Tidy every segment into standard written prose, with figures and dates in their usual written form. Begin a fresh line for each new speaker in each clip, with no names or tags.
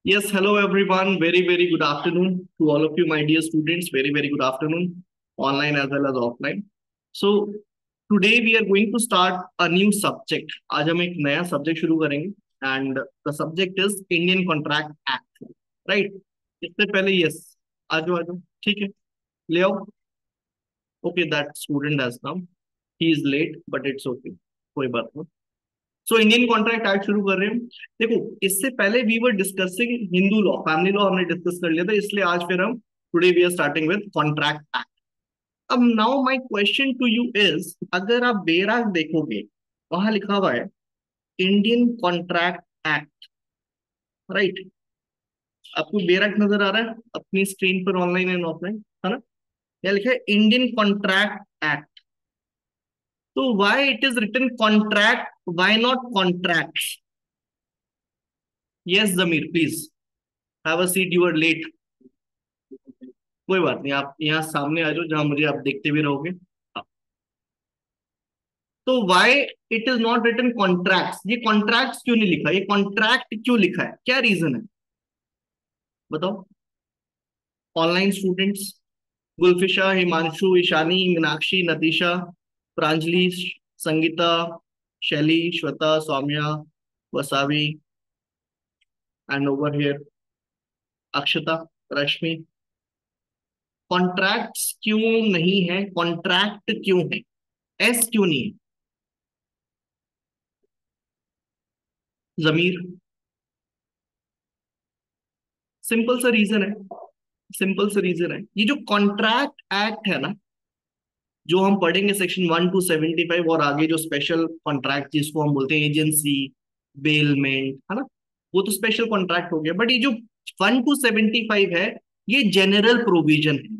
Yes, hello everyone. Very, very good afternoon to all of you, my dear students. Very, very good afternoon, online as well as offline. So today we are going to start a new subject. आज हम एक नया subject शुरू करेंगे and the subject is Indian Contract Act. Right? इससे पहले yes, आ जाओ ठीक है ले आओ. Okay, that student has come. He is late, but it's okay. कोई बात नहीं. सो इंडियन कॉन्ट्रैक्ट एक्ट शुरू कर रहे हैं. देखो, इससे पहले we are discussing Hindu law, family law हमने डिस्कस कर लिया था, इसलिए आज फिर हम today we are starting with contract act. अब now my question to you is, अगर आप बेराग देखोगे वहां लिखा हुआ है इंडियन कॉन्ट्रैक्ट एक्ट. राइट? आपको बेराग नजर आ रहा है अपनी स्क्रीन पर, ऑनलाइन एंड ऑफलाइन, है ना? यह लिखा है इंडियन कॉन्ट्रैक्ट एक्ट. तो why it is written contract, why not contracts? Yes Zameer, please have a seat, you are late. कोई बात नहीं, आप यहाँ सामने आ जाओ जहां मुझे आप देखते भी रहोगे. तो why it is not written contracts? ये कॉन्ट्रैक्ट्स क्यों नहीं लिखा, ये कॉन्ट्रैक्ट क्यों लिखा है, क्या रीजन है बताओ online students? Gulfisha, Himanshu, Ishani, Meenakshi, Natisha, Pranjali, Sangeeta, Shaily, Shweta, Saumya, Vasavi, and over here Akshata, Rashmi. Contracts क्यों नहीं है, कॉन्ट्रैक्ट क्यों है, एस क्यों नहीं है? जमीर, सिंपल सा रीजन है. सिंपल सा रीजन है, ये जो कॉन्ट्रैक्ट एक्ट है ना, जो हम पढ़ेंगे सेक्शन 1 to 75 और आगे जो स्पेशल कॉन्ट्रैक्ट जिसको हम बोलते हैं एजेंसी, बेलमेंट, है ना, वो तो स्पेशल कॉन्ट्रैक्ट हो गया. बट ये जो 1 to 75 है, ये जनरल प्रोविजन है.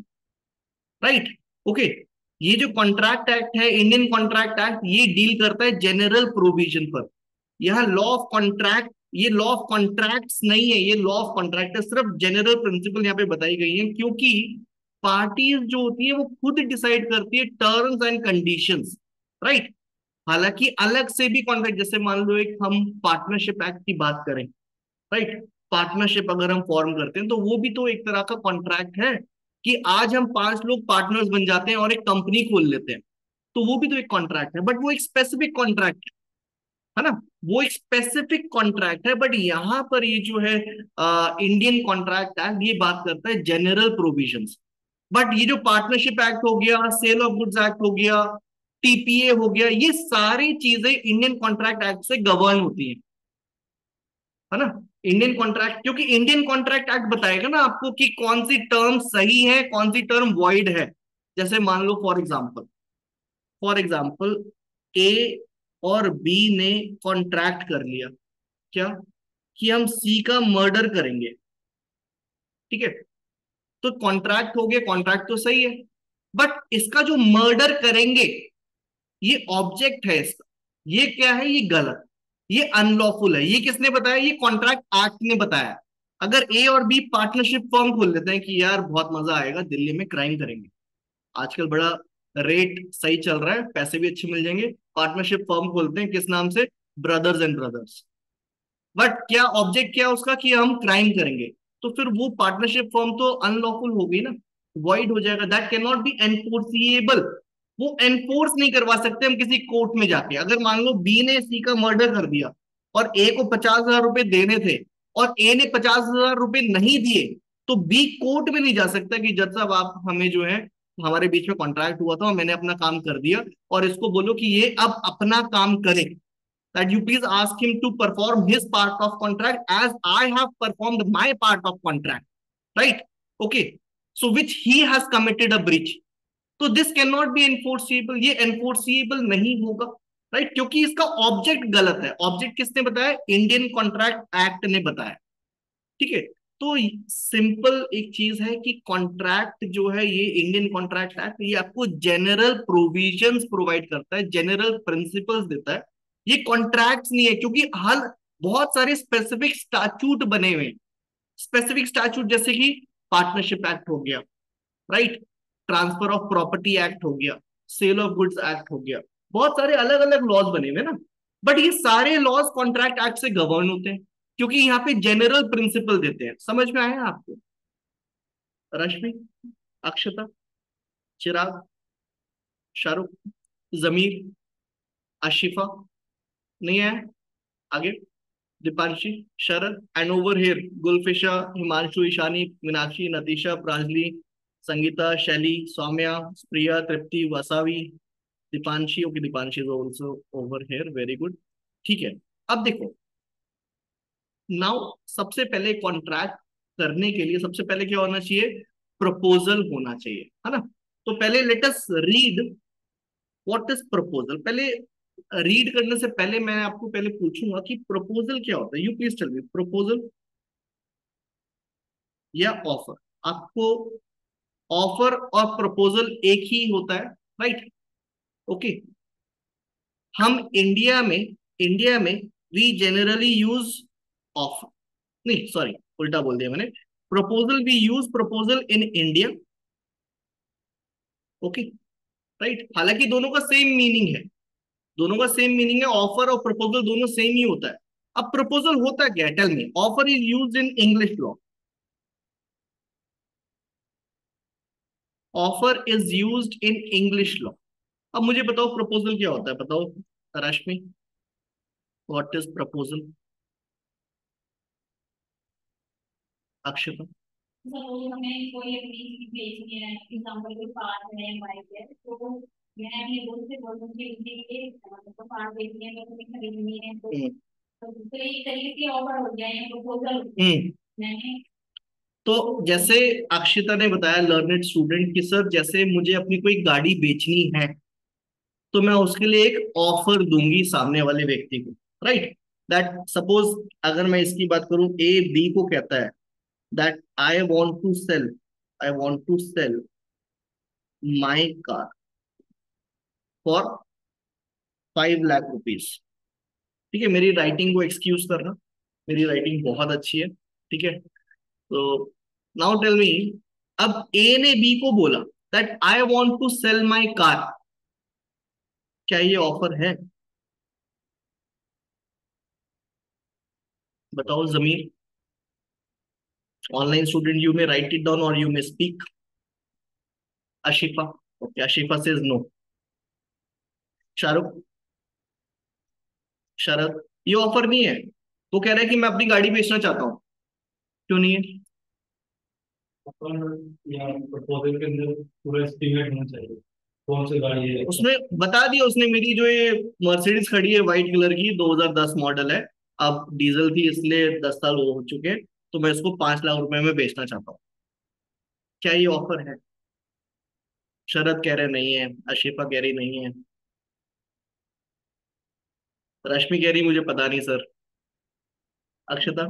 राइट? ओके. ये जो कॉन्ट्रैक्ट एक्ट है, इंडियन कॉन्ट्रैक्ट एक्ट, ये डील करता है जनरल प्रोविजन पर. यहाँ लॉ ऑफ कॉन्ट्रैक्ट, ये लॉ ऑफ कॉन्ट्रैक्ट्स नहीं है, ये लॉ ऑफ कॉन्ट्रैक्ट है. सिर्फ जनरल प्रिंसिपल यहाँ पे बताई गई है, क्योंकि पार्टीज जो होती है वो खुद डिसाइड करती है टर्म्स एंड कंडीशंस. राइट? हालांकि अलग से भी कॉन्ट्रैक्ट, जैसे मान लो एक हम पार्टनरशिप एक्ट की बात करें, राइट, पार्टनरशिप अगर हम फॉर्म करते हैं तो वो भी तो एक तरह का कॉन्ट्रैक्ट है, कि आज हम 5 लोग पार्टनर्स बन जाते हैं और एक कंपनी खोल लेते हैं, तो वो भी तो एक कॉन्ट्रैक्ट है. बट वो एक स्पेसिफिक कॉन्ट्रैक्ट है ना, वो एक स्पेसिफिक कॉन्ट्रैक्ट है. बट यहाँ पर ये जो है इंडियन कॉन्ट्रैक्ट एक्ट, ये बात करता है जनरल प्रोविजंस. बट ये जो पार्टनरशिप एक्ट हो गया, सेल ऑफ गुड्स एक्ट हो गया, टीपीए हो गया, ये सारी चीजें इंडियन कॉन्ट्रैक्ट एक्ट से गवर्न होती हैं, है ना. इंडियन कॉन्ट्रैक्ट, क्योंकि इंडियन कॉन्ट्रैक्ट एक्ट बताएगा ना आपको कि कौन सी टर्म सही है, कौन सी टर्म वॉइड है. जैसे मान लो फॉर एग्जाम्पल ए और बी ने कॉन्ट्रैक्ट कर लिया, क्या, कि हम सी का मर्डर करेंगे. ठीक है? तो कॉन्ट्रैक्ट हो गया, कॉन्ट्रैक्ट तो सही है. बट इसका जो मर्डर करेंगे, ये ऑब्जेक्ट है इसका, ये क्या है, ये गलत, ये अनलॉफुल है. ये किसने बताया? ये कॉन्ट्रैक्ट एक्ट ने बताया. अगर ए और बी पार्टनरशिप फर्म खोल लेते हैं कि यार बहुत मजा आएगा, दिल्ली में क्राइम करेंगे, आजकल बड़ा रेट सही चल रहा है, पैसे भी अच्छे मिल जाएंगे, पार्टनरशिप फर्म खोलते हैं, किस नाम से? Brothers and brothers. बट क्या ऑब्जेक्ट, क्या उसका, कि हम क्राइम करेंगे, तो फिर वो पार्टनरशिप फर्म तो अनलॉफुल हो गई ना, वॉइड हो जाएगा. That can not be enforceable. वो एनफोर्स नहीं करवा सकते हम किसी कोर्ट में जाके. अगर मान लो बी ने सी का मर्डर कर दिया और ए को 50,000 रुपए देने थे और ए ने 50,000 रुपए नहीं दिए, तो बी कोर्ट में नहीं जा सकता कि जज साहब आप हमें जो है, हमारे बीच में कॉन्ट्रैक्ट हुआ था, मैंने अपना काम कर दिया, और इसको बोलो कि ये अब अपना काम करे. That you please ask him to perform his part of contract as I have performed my part of contract. Right? Okay. So which he has committed a breach. तो this can not be enforceable, ये enforceable नहीं होगा. Right? क्योंकि इसका object गलत है. Object किसने बताया? इंडियन कॉन्ट्रैक्ट एक्ट ने बताया. ठीक है? तो सिंपल एक चीज है कि कॉन्ट्रैक्ट जो है, ये इंडियन कॉन्ट्रैक्ट एक्ट, ये आपको जनरल प्रोविजंस प्रोवाइड करता है, जनरल प्रिंसिपल्स देता है. ये कॉन्ट्रैक्ट नहीं है, क्योंकि हर बहुत सारे स्पेसिफिक स्टैट्यूट बने हुए हैं. स्पेसिफिक स्टैट्यूट जैसे कि पार्टनरशिप एक्ट हो गया, right, transfer of property act हो गया, सेल ऑफ गुड्स एक्ट हो गया, बहुत सारे अलग अलग लॉज बने हुए ना. बट ये सारे लॉज कॉन्ट्रैक्ट एक्ट से गवर्न होते हैं. क्योंकि यहाँ पे जनरल प्रिंसिपल देते हैं। समझ में आया आपको? रश्मि, अक्षता, चिराग, शाहरुख, जमीर, आशिफा, नहीं है? आगे Deepanshi, Sharad, and over here Gulfisha, Himanshu, Ishani, Meenakshi, Natisha, Pranjali, Sangeeta, Shaily, Saumya, Priya, Tripti, Vasavi, Deepanshi. Okay, Deepanshi is also over here, very good. ठीक है, अब देखो, नाउ सबसे पहले कॉन्ट्रैक्ट करने के लिए सबसे पहले क्या होना चाहिए? प्रपोजल होना चाहिए, है ना? तो पहले let us read what is proposal. पहले रीड करने से पहले मैं आपको पहले पूछूंगा कि प्रपोजल क्या होता है। You please tell me, proposal या ऑफर? आपको ऑफर और प्रपोजल एक ही होता है, राइट? ओके, हम इंडिया में वी जनरली यूज ऑफर, नहीं सॉरी, उल्टा बोल दिया मैंने। Proposal, we use proposal in India. Okay, right, हालांकि दोनों का सेम मीनिंग है, दोनों का सेम मीनिंग है, ऑफर और प्रपोजल दोनों सेम ही होता है। अब प्रपोजल होता क्या है, tell me. Offer is used in English law, offer is used in English law. अब मुझे बताओ प्रपोजल क्या होता है, बताओ Rashmi, what is proposal? Akshata?
Suppose हमें कोई अपनी चीज बेचनी है, एग्जाम्पल कोई कार है या बाइक है, तो मैं अपने दोस्त से बोलूंगी उसके लिए तो कार बेचनी है, तो तुम्हें खरीदनी है, तो एक तरीके से ऑफर हो गया है, प्रपोजल हो गया। मैंने
तो जैसे अक्षिता ने बताया, लर्नेड स्टूडेंट, कि सर जैसे मुझे अपनी कोई गाड़ी बेचनी है तो मैं उसके लिए एक ऑफर दूंगी सामने वाले व्यक्ति को, राइट? दैट सपोज, अगर मैं इसकी बात करूं, ए बी को कहता है that I want to sell my car for 5 lakh rupees. ठीक है, मेरी राइटिंग को एक्सक्यूज करना, मेरी राइटिंग बहुत अच्छी है, ठीक है? तो नाउ टेल मी, अब ए ने बी को बोला that I want to sell my car, क्या ये ऑफर है? बताओ Zameer, online student, you may write it down और you may speak. Ashifa? Okay, Ashifa says no. Shahrukh, Sharad, ये ऑफर नहीं है। वो कह रहा है कि मैं अपनी गाड़ी बेचना चाहता हूँ, क्यों नहीं है?
अपन या प्रपोजल के अंदर पूरा एस्टीमेट होना चाहिए कौन सी गाड़ी है।
उसने बता दिया, उसने मेरी जो ये मर्सिडीज खड़ी है व्हाइट कलर की, 2010 मॉडल है, अब डीजल थी इसलिए 10 साल हो चुके हैं, तो मैं इसको 5 लाख रुपए में बेचना चाहता हूँ, क्या ये ऑफर है? शरद कह रहे नहीं है, आशिफा कह रही नहीं है, रश्मि कह रही मुझे पता नहीं सर। अक्षता?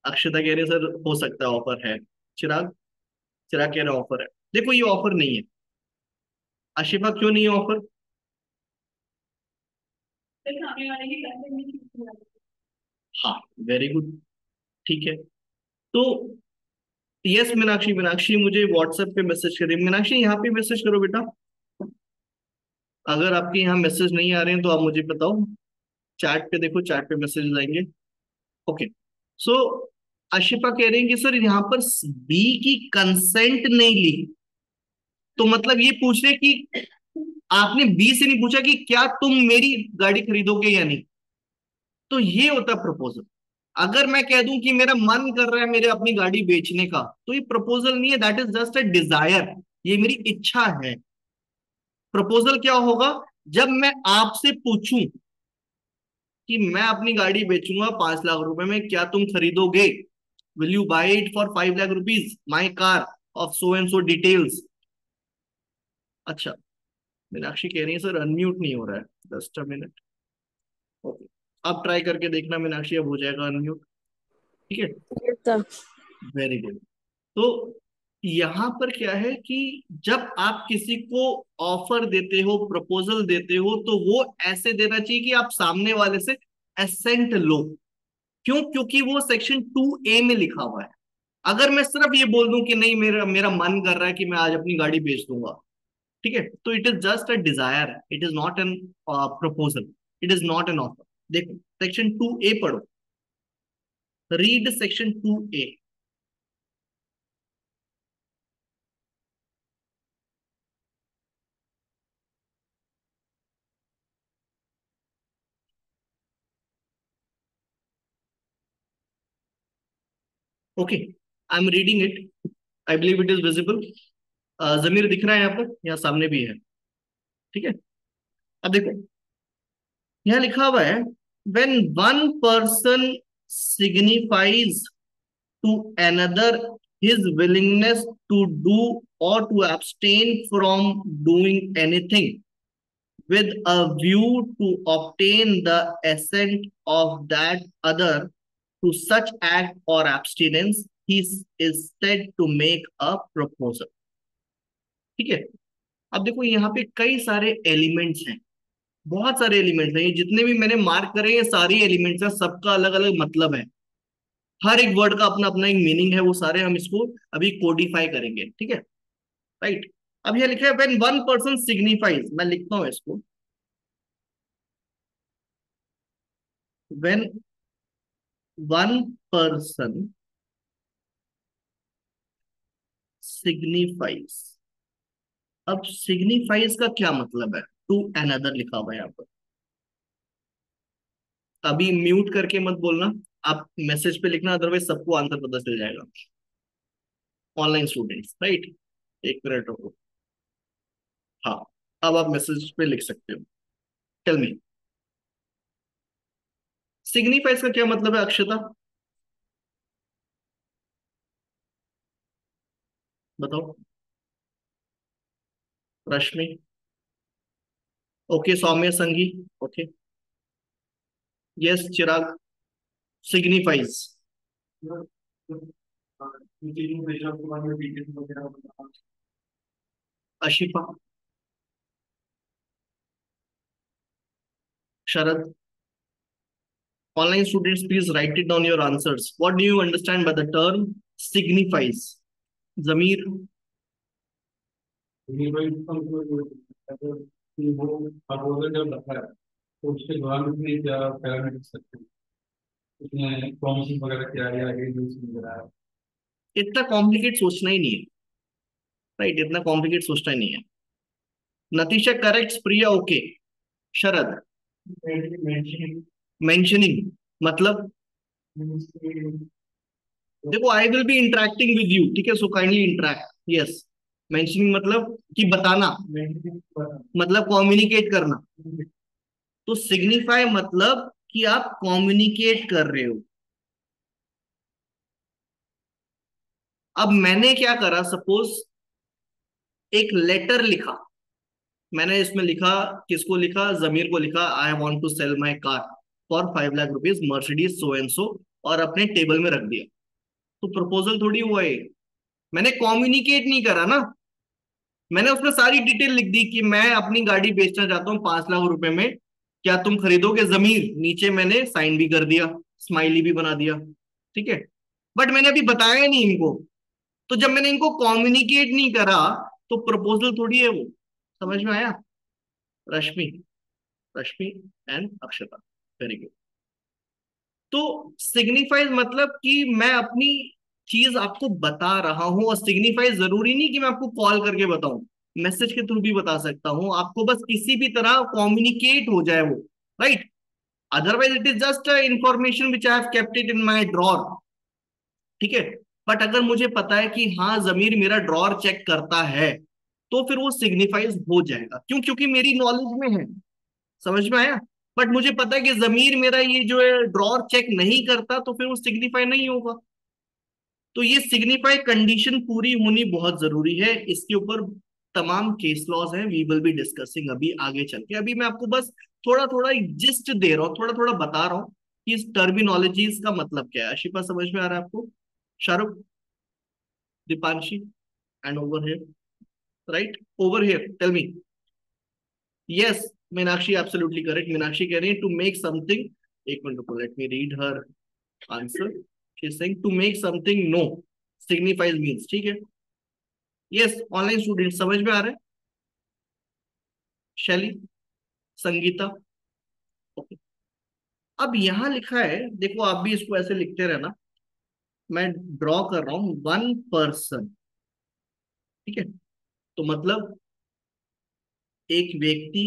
अक्षता कह रही सर हो सकता है ऑफर है। चिराग? चिराग कह रहा ऑफर है। देखो ये ऑफर नहीं है। आशिफा, क्यों नहीं है ऑफर?
सामने वाले के पैसे नहीं।
हाँ, वेरी गुड, ठीक है। तो यस मीनाक्षी, मीनाक्षी मुझे व्हाट्सएप पे मैसेज करिए। मीनाक्षी यहाँ पे मैसेज करो बेटा, अगर आपके यहाँ मैसेज नहीं आ रहे हैं तो आप मुझे बताओ, चैट पे देखो, चैट पे मैसेज आएंगे। ओके, सो आशिफा कह रहे हैं कि सर यहाँ पर बी की कंसेंट नहीं ली, तो मतलब ये पूछ रहे कि आपने बी से नहीं पूछा कि क्या तुम मेरी गाड़ी खरीदोगे या नहीं। तो ये होता है प्रपोजल। अगर मैं कह दूं कि मेरा मन कर रहा है मेरे अपनी गाड़ी बेचने का, तो ये प्रपोजल नहीं है, that is just a Dzire, ये मेरी इच्छा है। प्रपोजल क्या होगा? जब मैं आपसे पूछूं कि मैं अपनी गाड़ी बेचूंगा 5 लाख रुपए में, क्या तुम खरीदोगे? Will you buy it for 5 lakh rupees, my car of so and so details. अच्छा, मीनाक्षी कह रही है सर अनम्यूट नहीं हो रहा है, जस्ट अ मिनट। ओके, अब ट्राई करके देखना मीनाक्षी, अब हो जाएगा अनम्यूट, ठीक है? Very good. तो यहां पर क्या है कि जब आप किसी को ऑफर देते हो, प्रपोजल देते हो, तो वो ऐसे देना चाहिए कि आप सामने वाले से एसेंट लो। क्यों? क्योंकि वो सेक्शन 2A में लिखा हुआ है। अगर मैं सिर्फ ये बोल दूं कि नहीं, मेरा मेरा मन कर रहा है कि मैं आज अपनी गाड़ी बेच दूंगा, ठीक है, तो it is just a desire, it is not an proposal, it is not an offer. देखो सेक्शन 2A पढ़ो, read section 2A। Okay, I am reading it. I believe it is visible. Zameer दिख रहा है यहाँ पर, यहाँ सामने भी है। ठीक है, अब देखो, यहाँ लिखा हुआ है, when one person signifies to another his willingness to do or to abstain from doing anything with a view to obtain the assent of that other to such act or abstinence, he is said to make a proposal। ठीक है, अब देखो यहाँ पे कई सारे elements हैं, बहुत सारे एलिमेंट्स हैं, ये जितने भी मैंने मार्क करे ये सारी एलिमेंट्स हैं, सबका अलग अलग मतलब है, हर एक वर्ड का अपना अपना एक मीनिंग है, वो सारे हम इसको अभी कोडिफाई करेंगे। ठीक है, राइट। अब यह लिखा है व्हेन वन पर्सन सिग्निफाइज, मैं लिखता हूं इसको, व्हेन वन पर्सन सिग्निफाइज। अब सिग्निफाइज का क्या मतलब है? टू अनदर लिखा हुआ है यहाँ पर। अभी म्यूट करके मत बोलना, आप मैसेज पे लिखना, अदरवाइज सबको आंसर पता चल जाएगा। Online students, right. एक मिनट रुको। हाँ, अब आप मैसेज पे लिख सकते हो। टेल मी, सिग्निफाइज का क्या मतलब है अक्षता? बताओ। रश्मि? Okay, Saumya Sangi? Okay, yes Chirag, signifies. Ashifa? Sharad? Online students please write it down your answers, what do you understand by the term signifies? Zameer?
Proposal जब रखा है तो उसके दौरान उसने क्या पैरामीटर्स रखे हैं, उसने प्रॉमिसिंग वगैरह क्या है, आगे यूज वगैरह है।
इतना कॉम्प्लिकेट सोचना ही नहीं है, राइट, इतना कॉम्प्लिकेट सोचना ही नहीं है। नतीशा करेक्ट, प्रिया ओके। शरद? मेंशनिंग मतलब? देखो, I will be interacting with you, ठीक है, so kindly interact. Yes, mentioning मतलब कि बताना, मतलब कम्युनिकेट करना। तो सिग्निफाई मतलब कि आप कम्युनिकेट कर रहे हो। अब मैंने क्या करा, सपोज एक लेटर लिखा, मैंने इसमें लिखा, किसको लिखा? जमीर को लिखा, I want to sell my car for 5 lakh rupees, Mercedes so and so, और अपने टेबल में रख दिया। तो प्रपोजल थोड़ी हुआ है, मैंने कम्युनिकेट नहीं करा ना, मैंने उसमें सारी डिटेल लिख दी कि मैं अपनी गाड़ी बेचना चाहता हूँ 5 लाख रुपए में, क्या तुम खरीदोगे? जमीर, नीचे मैंने साइन भी कर दिया, स्माइली भी बना दिया। ठीक है, बट मैंने अभी बताया नहीं इनको। तो जब मैंने इनको कम्युनिकेट नहीं करा तो प्रपोजल थोड़ी है वो। समझ में आया? रश्मि? Rashmi and Akshata, very good. तो सिग्निफाइज मतलब कि मैं अपनी चीज आपको बता रहा हूं, और सिग्निफाइज जरूरी नहीं कि मैं आपको कॉल करके बताऊं, मैसेज के थ्रू भी बता सकता हूं आपको, बस किसी भी तरह कम्युनिकेट हो जाए वो, right. Otherwise it is just information which I have kept it in my drawer. ठीक है, बट अगर मुझे पता है कि हाँ जमीर मेरा ड्रॉर चेक करता है, तो फिर वो सिग्निफाइज हो जाएगा। क्यों? क्योंकि मेरी नॉलेज में है। समझ में आया? बट मुझे पता है कि जमीर मेरा ये जो है ड्रॉर चेक नहीं करता, तो फिर वो सिग्निफाई नहीं होगा। तो ये सिग्निफाई कंडीशन पूरी होनी बहुत जरूरी है, इसके ऊपर तमाम केस लॉज हैं, वी विल बी डिस्कसिंग अभी आगे चल के। अभी मैं आपको बस थोड़ा थोड़ा जिस्ट दे रहा हूँ, थोड़ा थोड़ा बता रहा हूँ कि इस टर्मिनोलॉजीज का मतलब क्या है। आशिफा समझ में आ रहा है आपको? Shahrukh? Deepanshi? And over here, right, over here, tell me. Yes, Meenakshi absolutely correct. Meenakshi कह रही है टू मेक समथिंग, एक मिनट रुको, let me read her answer. She is saying to make something no signifies means, ठीक है। यस, ऑनलाइन स्टूडेंट समझ में आ रहा है? शैली? संगीता? ओके, अब यहां लिखा है, देखो आप भी इसको ऐसे लिखते रहना, मैं ड्रॉ कर रहा हूं 1 पर्सन, ठीक है। तो मतलब एक व्यक्ति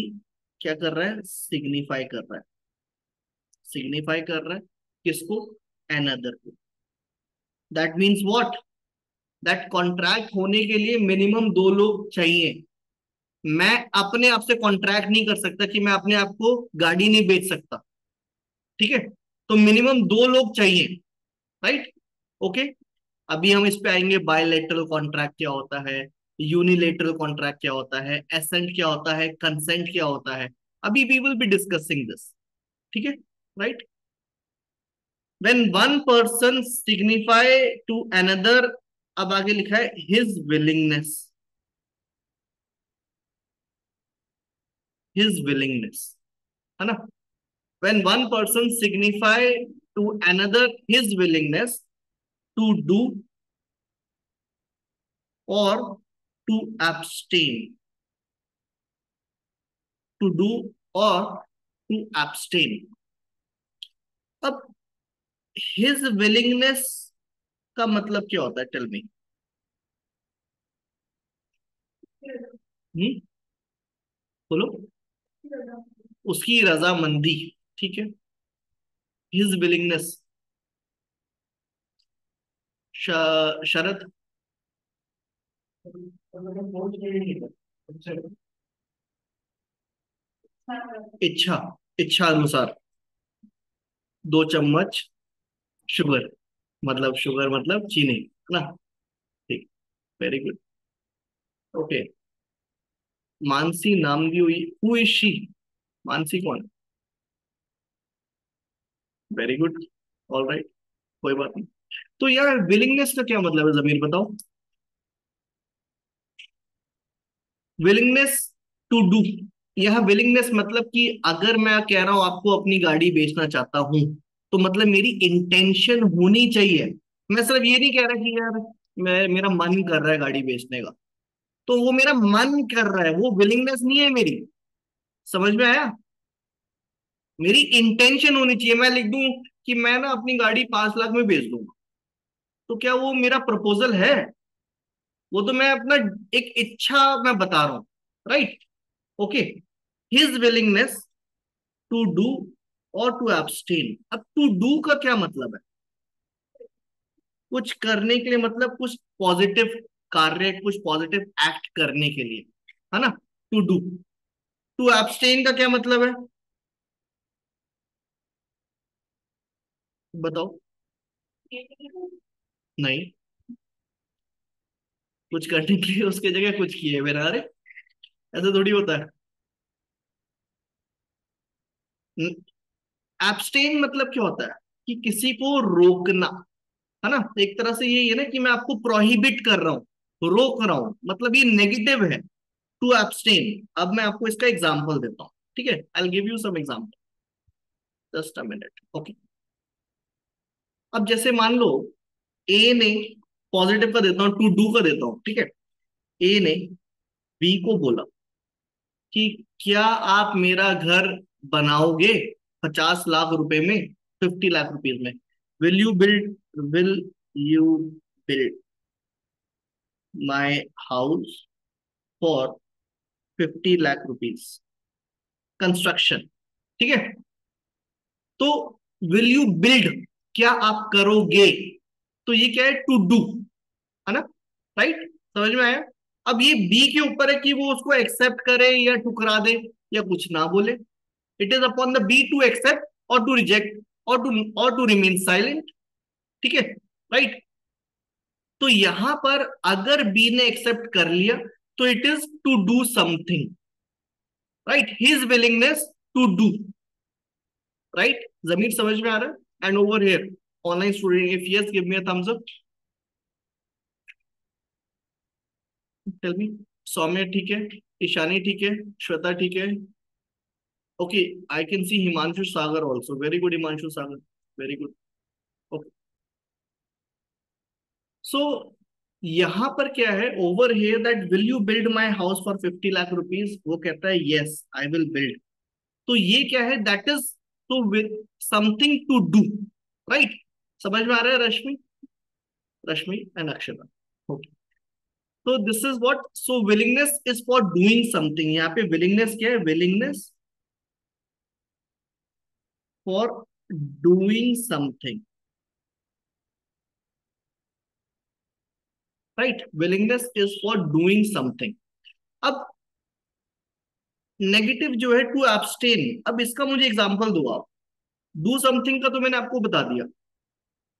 क्या कर रहा है, सिग्निफाई कर रहा है, सिग्निफाई कर रहा है किसको, एनदर को। That means what, that contract होने के लिए मिनिमम 2 लोग चाहिए। मैं अपने आप से कॉन्ट्रैक्ट नहीं कर सकता कि मैं अपने आप को गाड़ी नहीं बेच सकता, ठीक है। तो मिनिमम 2 लोग चाहिए, राइट, ओके। अभी हम इस पे आएंगे, बायलैटरल कॉन्ट्रैक्ट क्या होता है, यूनिलेटरल कॉन्ट्रैक्ट क्या होता है, एसेंट क्या होता है, कंसेंट क्या होता है। अभी we will be discussing this, ठीक है, right. When one person signify to another, अब आगे लिखा है हिज विलिंगनेस, हिज विलिंगनेस, है ना। When one person signify to another his willingness to do और टू abstain, टू डू और टू abstain। अब हिज विलिंगनेस का मतलब क्या होता है, टेल मी। बोलो। उसकी रजामंदी, ठीक है, हिज विलिंगनेस, शरत, इच्छा, इच्छा अनुसार 2 चम्मच शुगर, मतलब शुगर मतलब चीनी, है ना, ठीक, वेरी गुड, ओके। मानसी नाम दी हुई, हु इज शी, मानसी कौन, वेरी गुड, ऑल राइट, कोई बात नहीं। तो यार विलिंगनेस का क्या मतलब है, जमीर बताओ। विलिंगनेस टू डू, यह विलिंगनेस मतलब कि अगर मैं कह रहा हूं आपको अपनी गाड़ी बेचना चाहता हूं, तो मतलब मेरी इंटेंशन होनी चाहिए। मैं सिर्फ ये नहीं कह रहा कि यार मैं, मेरा मन कर रहा है गाड़ी बेचने का, तो वो मेरा मन कर रहा है, वो विलिंगनेस नहीं है मेरी। समझ में आया, मेरी इंटेंशन होनी चाहिए। मैं लिख दूं कि मैं ना अपनी गाड़ी 5 लाख में बेच दूंगा, तो क्या वो मेरा प्रपोजल है, वो तो मैं अपना एक इच्छा मैं बता रहा हूं, right, okay. His willingness to do और टू एब्सटेन। अब टू डू का क्या मतलब है, कुछ करने के लिए, मतलब कुछ पॉजिटिव कार्य, कुछ पॉजिटिव एक्ट करने के लिए, है ना, टू डू। टू एब्सटेन का क्या मतलब है, बताओ। नहीं, कुछ करने के लिए उसके जगह कुछ किए बिना, अरे ऐसा थोड़ी होता है। एब्सटेन मतलब क्या होता है, कि किसी को रोकना, है ना। एक तरह से यही है ना कि मैं आपको प्रोहिबिट कर रहा हूं, रोक रहा हूं, मतलब ये नेगेटिव है, टू एब्सटेन। अब मैं आपको इसका एग्जांपल देता हूं, ठीक है, I will give you some example, just a minute, okay. अब जैसे मान लो ए ने, पॉजिटिव का देता हूं, टू डू का देता हूं, ठीक है। ए ने बी को बोला कि क्या आप मेरा घर बनाओगे 50 लाख रुपए में, 50 लाख रुपीज में, will you build, will you build my house for 50 lakh rupees, construction, ठीक है। तो विल यू बिल्ड, क्या आप करोगे, तो ये क्या है, टू डू, है ना, राइट, समझ में आया। अब ये बी के ऊपर है कि वो उसको एक्सेप्ट करे या ठुकरा दे या कुछ ना बोले। It is upon the B to accept और टू रिजेक्ट और टू रिमेन साइलेंट, ठीक है, राइट। तो यहां पर अगर बी ने एक्सेप्ट कर लिया, तो it is to do something, right, his willingness to do, right. Zameer समझ में आ रहा है, and over here online student, if yes give me a thumbs up, tell me. Saumya ठीक है, ईशानी ठीक है, श्वेता ठीक है, okay. I can see Himanshu Sagar also, very good Himanshu Sagar, very good, okay. So यहां पर क्या है, over here that will you build my house for 50 lakh rupees, वो कहता है यस आई विल बिल्ड। तो ये क्या है, that is to with something to do, right? समझ में आ रहा है रश्मि? Rashmi and Akshata, okay. तो this is what, so willingness is for doing something. यहाँ पे विलिंगनेस क्या है? Willingness for doing something, right? Willingness is for doing something. अब नेगेटिव जो है टू एब्सटेन, अब इसका मुझे एग्जांपल दो आप। डू समथिंग का तो मैंने आपको बता दिया,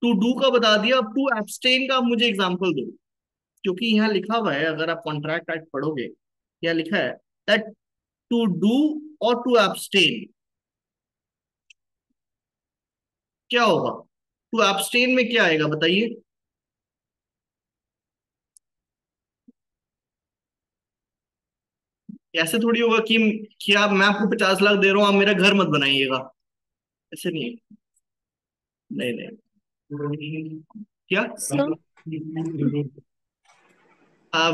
टू डू का बता दिया, अब टू एब्सटेन का आप मुझे एग्जांपल दो। क्योंकि यहाँ लिखा हुआ है, अगर आप कॉन्ट्रैक्ट एक्ट पढ़ोगे, यहाँ लिखा है दैट टू डू और टू एब्सटेन, क्या होगा? टू एब्सटेन में क्या आएगा बताइए? ऐसे थोड़ी होगा कि आप, मैं आपको 50 लाख दे रहा हूं, आप मेरा घर मत बनाइएगा, ऐसे नहीं है। नहीं नहीं। क्या?
सर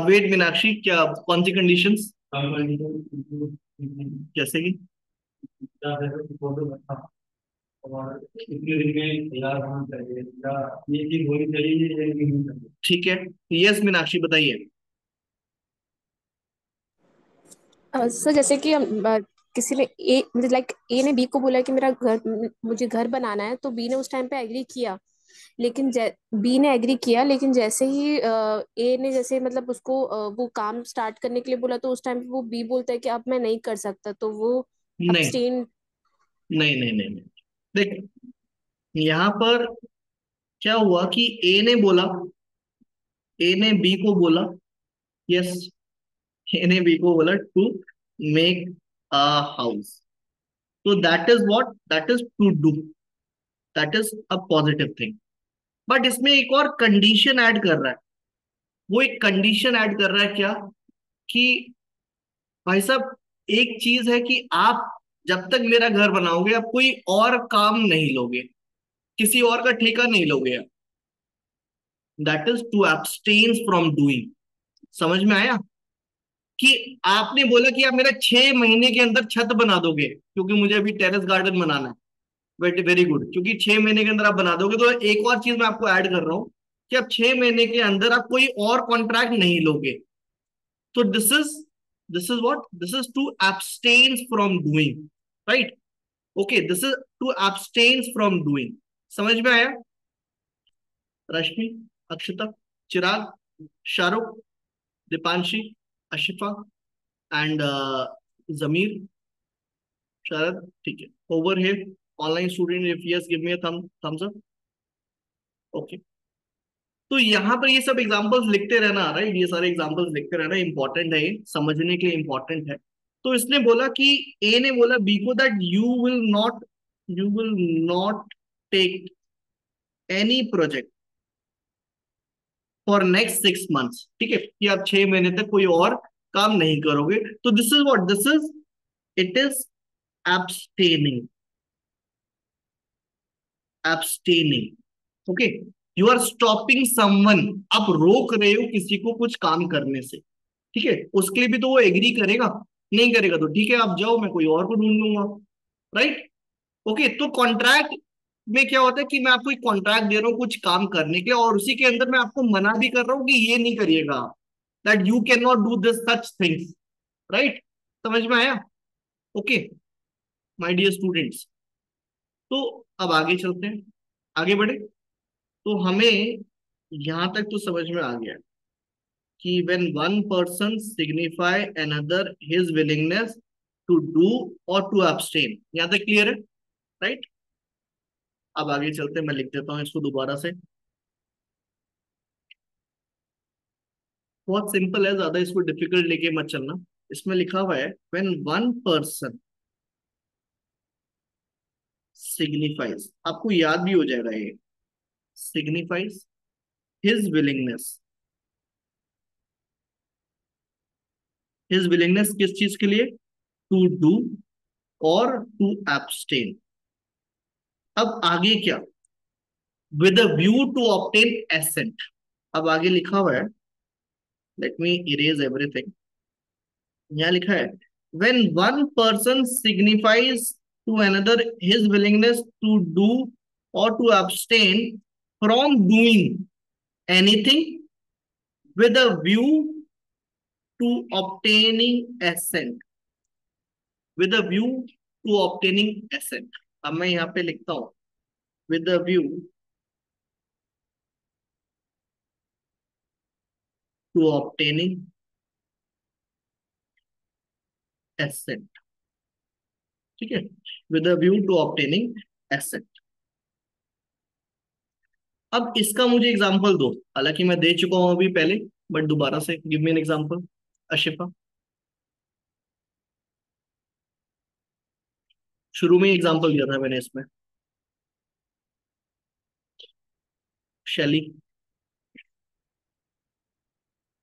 वेट मीनाक्षी, क्या कौन सी कंडीशंस? जैसे कि
और कितने दिन में तैयार होना चाहिए, या ये चीज होनी चाहिए या नहीं होनी चाहिए?
ठीक है, यस मीनाक्षी बताइए।
सर जैसे कि किसी ने ए मतलब लाइक ए ने बी को बोला कि मेरा घर मुझे घर बनाना है, तो बी ने उस टाइम पे एग्री किया। लेकिन बी ने एग्री किया, लेकिन जैसे ही ए ने जैसे मतलब उसको वो काम स्टार्ट करने के लिए बोला, तो उस टाइम पे वो बी बोलता है कि अब मैं नहीं कर सकता, तो वो
नहीं
abstain।
नहीं नहीं नहीं नहीं, देख, यहां पर क्या हुआ कि ए ने बोला, ए ने बी को बोला, यस, ए ने बी को बोला टू मेक अ हाउस, तो that is what, that is to do, that is a positive thing. But इसमें एक और कंडीशन ऐड कर रहा है। वो एक कंडीशन ऐड कर रहा है, क्या? कि भाई साहब, एक चीज है कि आप जब तक मेरा घर बनाओगे, आप कोई और काम नहीं लोगे, किसी और का ठेका नहीं लोगे आप। That is to abstain from doing. समझ में आया? कि आपने बोला कि आप मेरा 6 महीने के अंदर छत बना दोगे, क्योंकि मुझे अभी टेरेस गार्डन बनाना है, वेरी वेरी गुड, क्योंकि 6 महीने के अंदर आप बना दोगे, तो एक और चीज मैं आपको ऐड कर रहा हूं कि आप 6 महीने के अंदर आप कोई और कॉन्ट्रैक्ट नहीं लोगे। तो this is what, this is to abstain from doing, right? Okay, this is to abstain from doing. समझ में आया? रश्मि, अक्षता, चिराग, शाहरुख, दीपांशी, अशिफा एंड जमीर, शरद, ठीक है। Over here online student, if yes give me a thumbs up. Okay, तो यहाँ पर ये सब एग्जांपल्स लिखते रहना, राइट? ये सारे एग्जांपल्स लिखते रहना इंपॉर्टेंट है, समझने के लिए इंपॉर्टेंट है। तो इसने बोला कि, ए ने बोला बी को that you will not take any project for next 6 months, ठीक है? कि आप 6 महीने तक कोई और काम नहीं करोगे। तो this is what, this is, it is abstaining, abstaining, okay? You are stopping someone, आप रोक रहे हो किसी को कुछ काम करने से, ठीक है? उसके लिए भी तो वो एग्री करेगा, नहीं करेगा तो ठीक है, आप जाओ, मैं कोई और को ढूंढ लूंगा, राइट? ओके, तो कॉन्ट्रैक्ट में क्या होता है कि मैं आपको एक कॉन्ट्रैक्ट दे रहा हूँ कुछ काम करने के लिए, और उसी के अंदर मैं आपको मना भी कर रहा हूँ कि ये नहीं करिएगा, that you can not do this such things, right? समझ में आया? ओके माय डियर स्टूडेंट्स, तो अब आगे चलते हैं, आगे बढ़े। तो हमें यहां तक तो समझ में आ गया कि when one person signify another his willingness to do or to abstain, यहां तक क्लियर है, राइट? अब आगे चलते हैं, मैं लिख देता हूं इसको दोबारा से। बहुत सिंपल है, ज्यादा इसको डिफिकल्ट लेके मत चलना। इसमें लिखा हुआ है when one person signifies, आपको याद भी हो जाएगा ये, signifies his willingness, his willingness किस चीज के लिए? टू डू और टू एब्सटेन। अब आगे क्या? With a view to obtain assent. अब आगे लिखा हुआ है, लेट मी इरेज एवरीथिंग। यहां लिखा है when one person signifies to another his willingness to do or to abstain from doing anything with a view to obtaining assent, with a view to obtaining assent। अब मैं यहां पे लिखता हूं with a view to obtaining assent, ठीक है, with a view to obtaining assent। अब इसका मुझे एग्जांपल दो, हालांकि मैं दे चुका हूं अभी पहले, बट दोबारा से गिव मी एन एग्जांपल अशिफा। शुरू में एग्जांपल दिया था मैंने इसमें। शैली,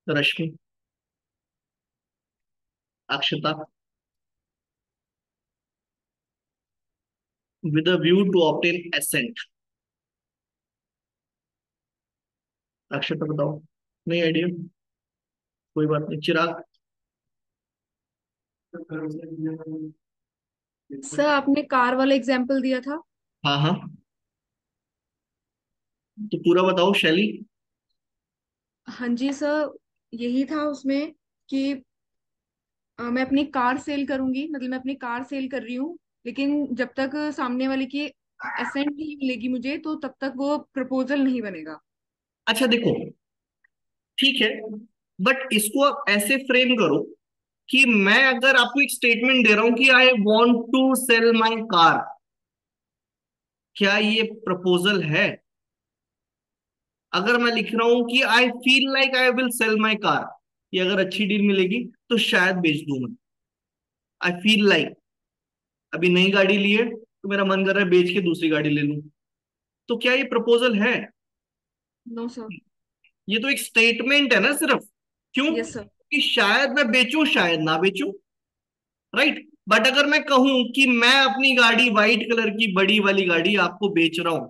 रश्मि, अक्षता, with a view to obtain assent। अक्षता बताओ, नहीं आइडिया, कोई बात नहीं। चिराग,
सर आपने कार वाला एग्जाम्पल दिया था।
हाँ हाँ, तो पूरा बताओ शैली।
हाँ जी सर, यही था उसमें कि मैं अपनी कार सेल करूंगी, मतलब मैं अपनी कार सेल कर रही हूँ, लेकिन जब तक सामने वाले की एसेंट नहीं मिलेगी मुझे, तो तब तक वो प्रपोजल नहीं बनेगा।
अच्छा देखो, ठीक है, बट इसको आप ऐसे फ्रेम करो कि मैं अगर आपको एक स्टेटमेंट दे रहा हूं कि I want to sell my car, क्या ये प्रपोजल है? अगर मैं लिख रहा हूं कि I feel like I will sell my car, ये अगर अच्छी डील मिलेगी तो शायद बेच दूं मैं। आई फील लाइक, अभी नई गाड़ी ली है तो मेरा मन कर रहा है बेच के दूसरी गाड़ी ले लूं, तो क्या ये प्रपोजल है?
No sir.
ये तो एक स्टेटमेंट है ना सिर्फ। क्यों?
Yes sir.
कि शायद मैं बेचूं शायद ना बेचूं, राइट। बट अगर मैं कहूं कि मैं अपनी गाड़ी व्हाइट कलर की बड़ी वाली गाड़ी आपको बेच रहा हूं,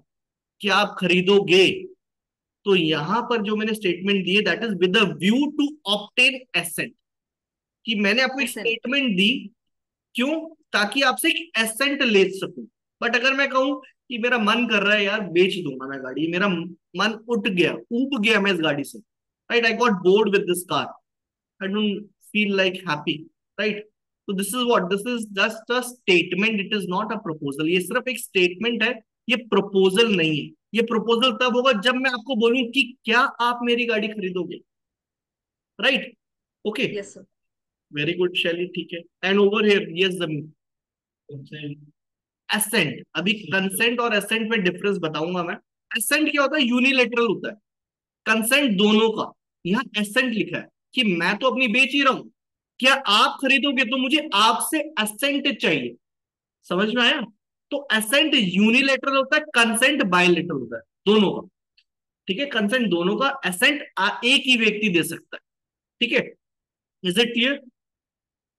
कि आप खरीदोगे, तो यहां पर जो मैंने स्टेटमेंट दी है that is with the view to obtain assent, कि मैंने आपको एक
एसेंट।
स्टेटमेंट दी। क्यों? ताकि आपसे एक एसेंट ले सकूं। बट अगर मैं कहूं कि मेरा मन कर रहा है यार बेच दूंगा मैं गाड़ी, मेरा मन उठ गया, ऊब गया मैं इस गाड़ी से, right, I got bored with this car, I don't feel like happy, right. तो this is what, this is just a statement, it is not a proposal. ये सिर्फ एक स्टेटमेंट है, ये प्रपोजल नहीं है। ये प्रपोजल तब होगा जब मैं आपको बोलूं कि क्या आप मेरी गाड़ी खरीदोगे, right. Okay,
yes sir.
Very good शैली, ठीक है। एंड ओवर हियर यस जमीन, एसेंट। अभी कंसेंट और एसेंट में डिफरेंस बताऊंगा मैं। एसेंट क्या होता है? यूनिलेटरल होता है, कंसेंट दोनों का। यहाँ एसेंट लिखा है कि मैं तो अपनी बेच ही रहा हूं, क्या आप खरीदोगे तो मुझे आपसे एसेंट चाहिए। समझ में आया? तो एसेंट यूनिलेटरल होता है, कंसेंट बायलेटरल होता है, दोनों का। ठीक है, कंसेंट दोनों का, एसेंट एक ही व्यक्ति दे सकता है। ठीक है, इज इट क्लियर?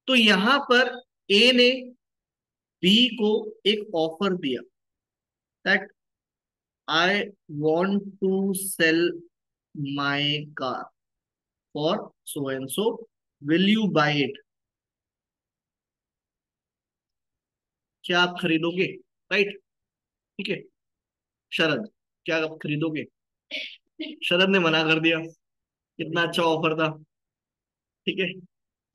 तो यहां पर ए ने बी को एक ऑफर दिया that I want to sell my car for so and so, will you buy it? क्या आप खरीदोगे? राइट, ठीक है। शरद, क्या आप खरीदोगे? शरद ने मना कर दिया, कितना अच्छा ऑफर था। ठीक है,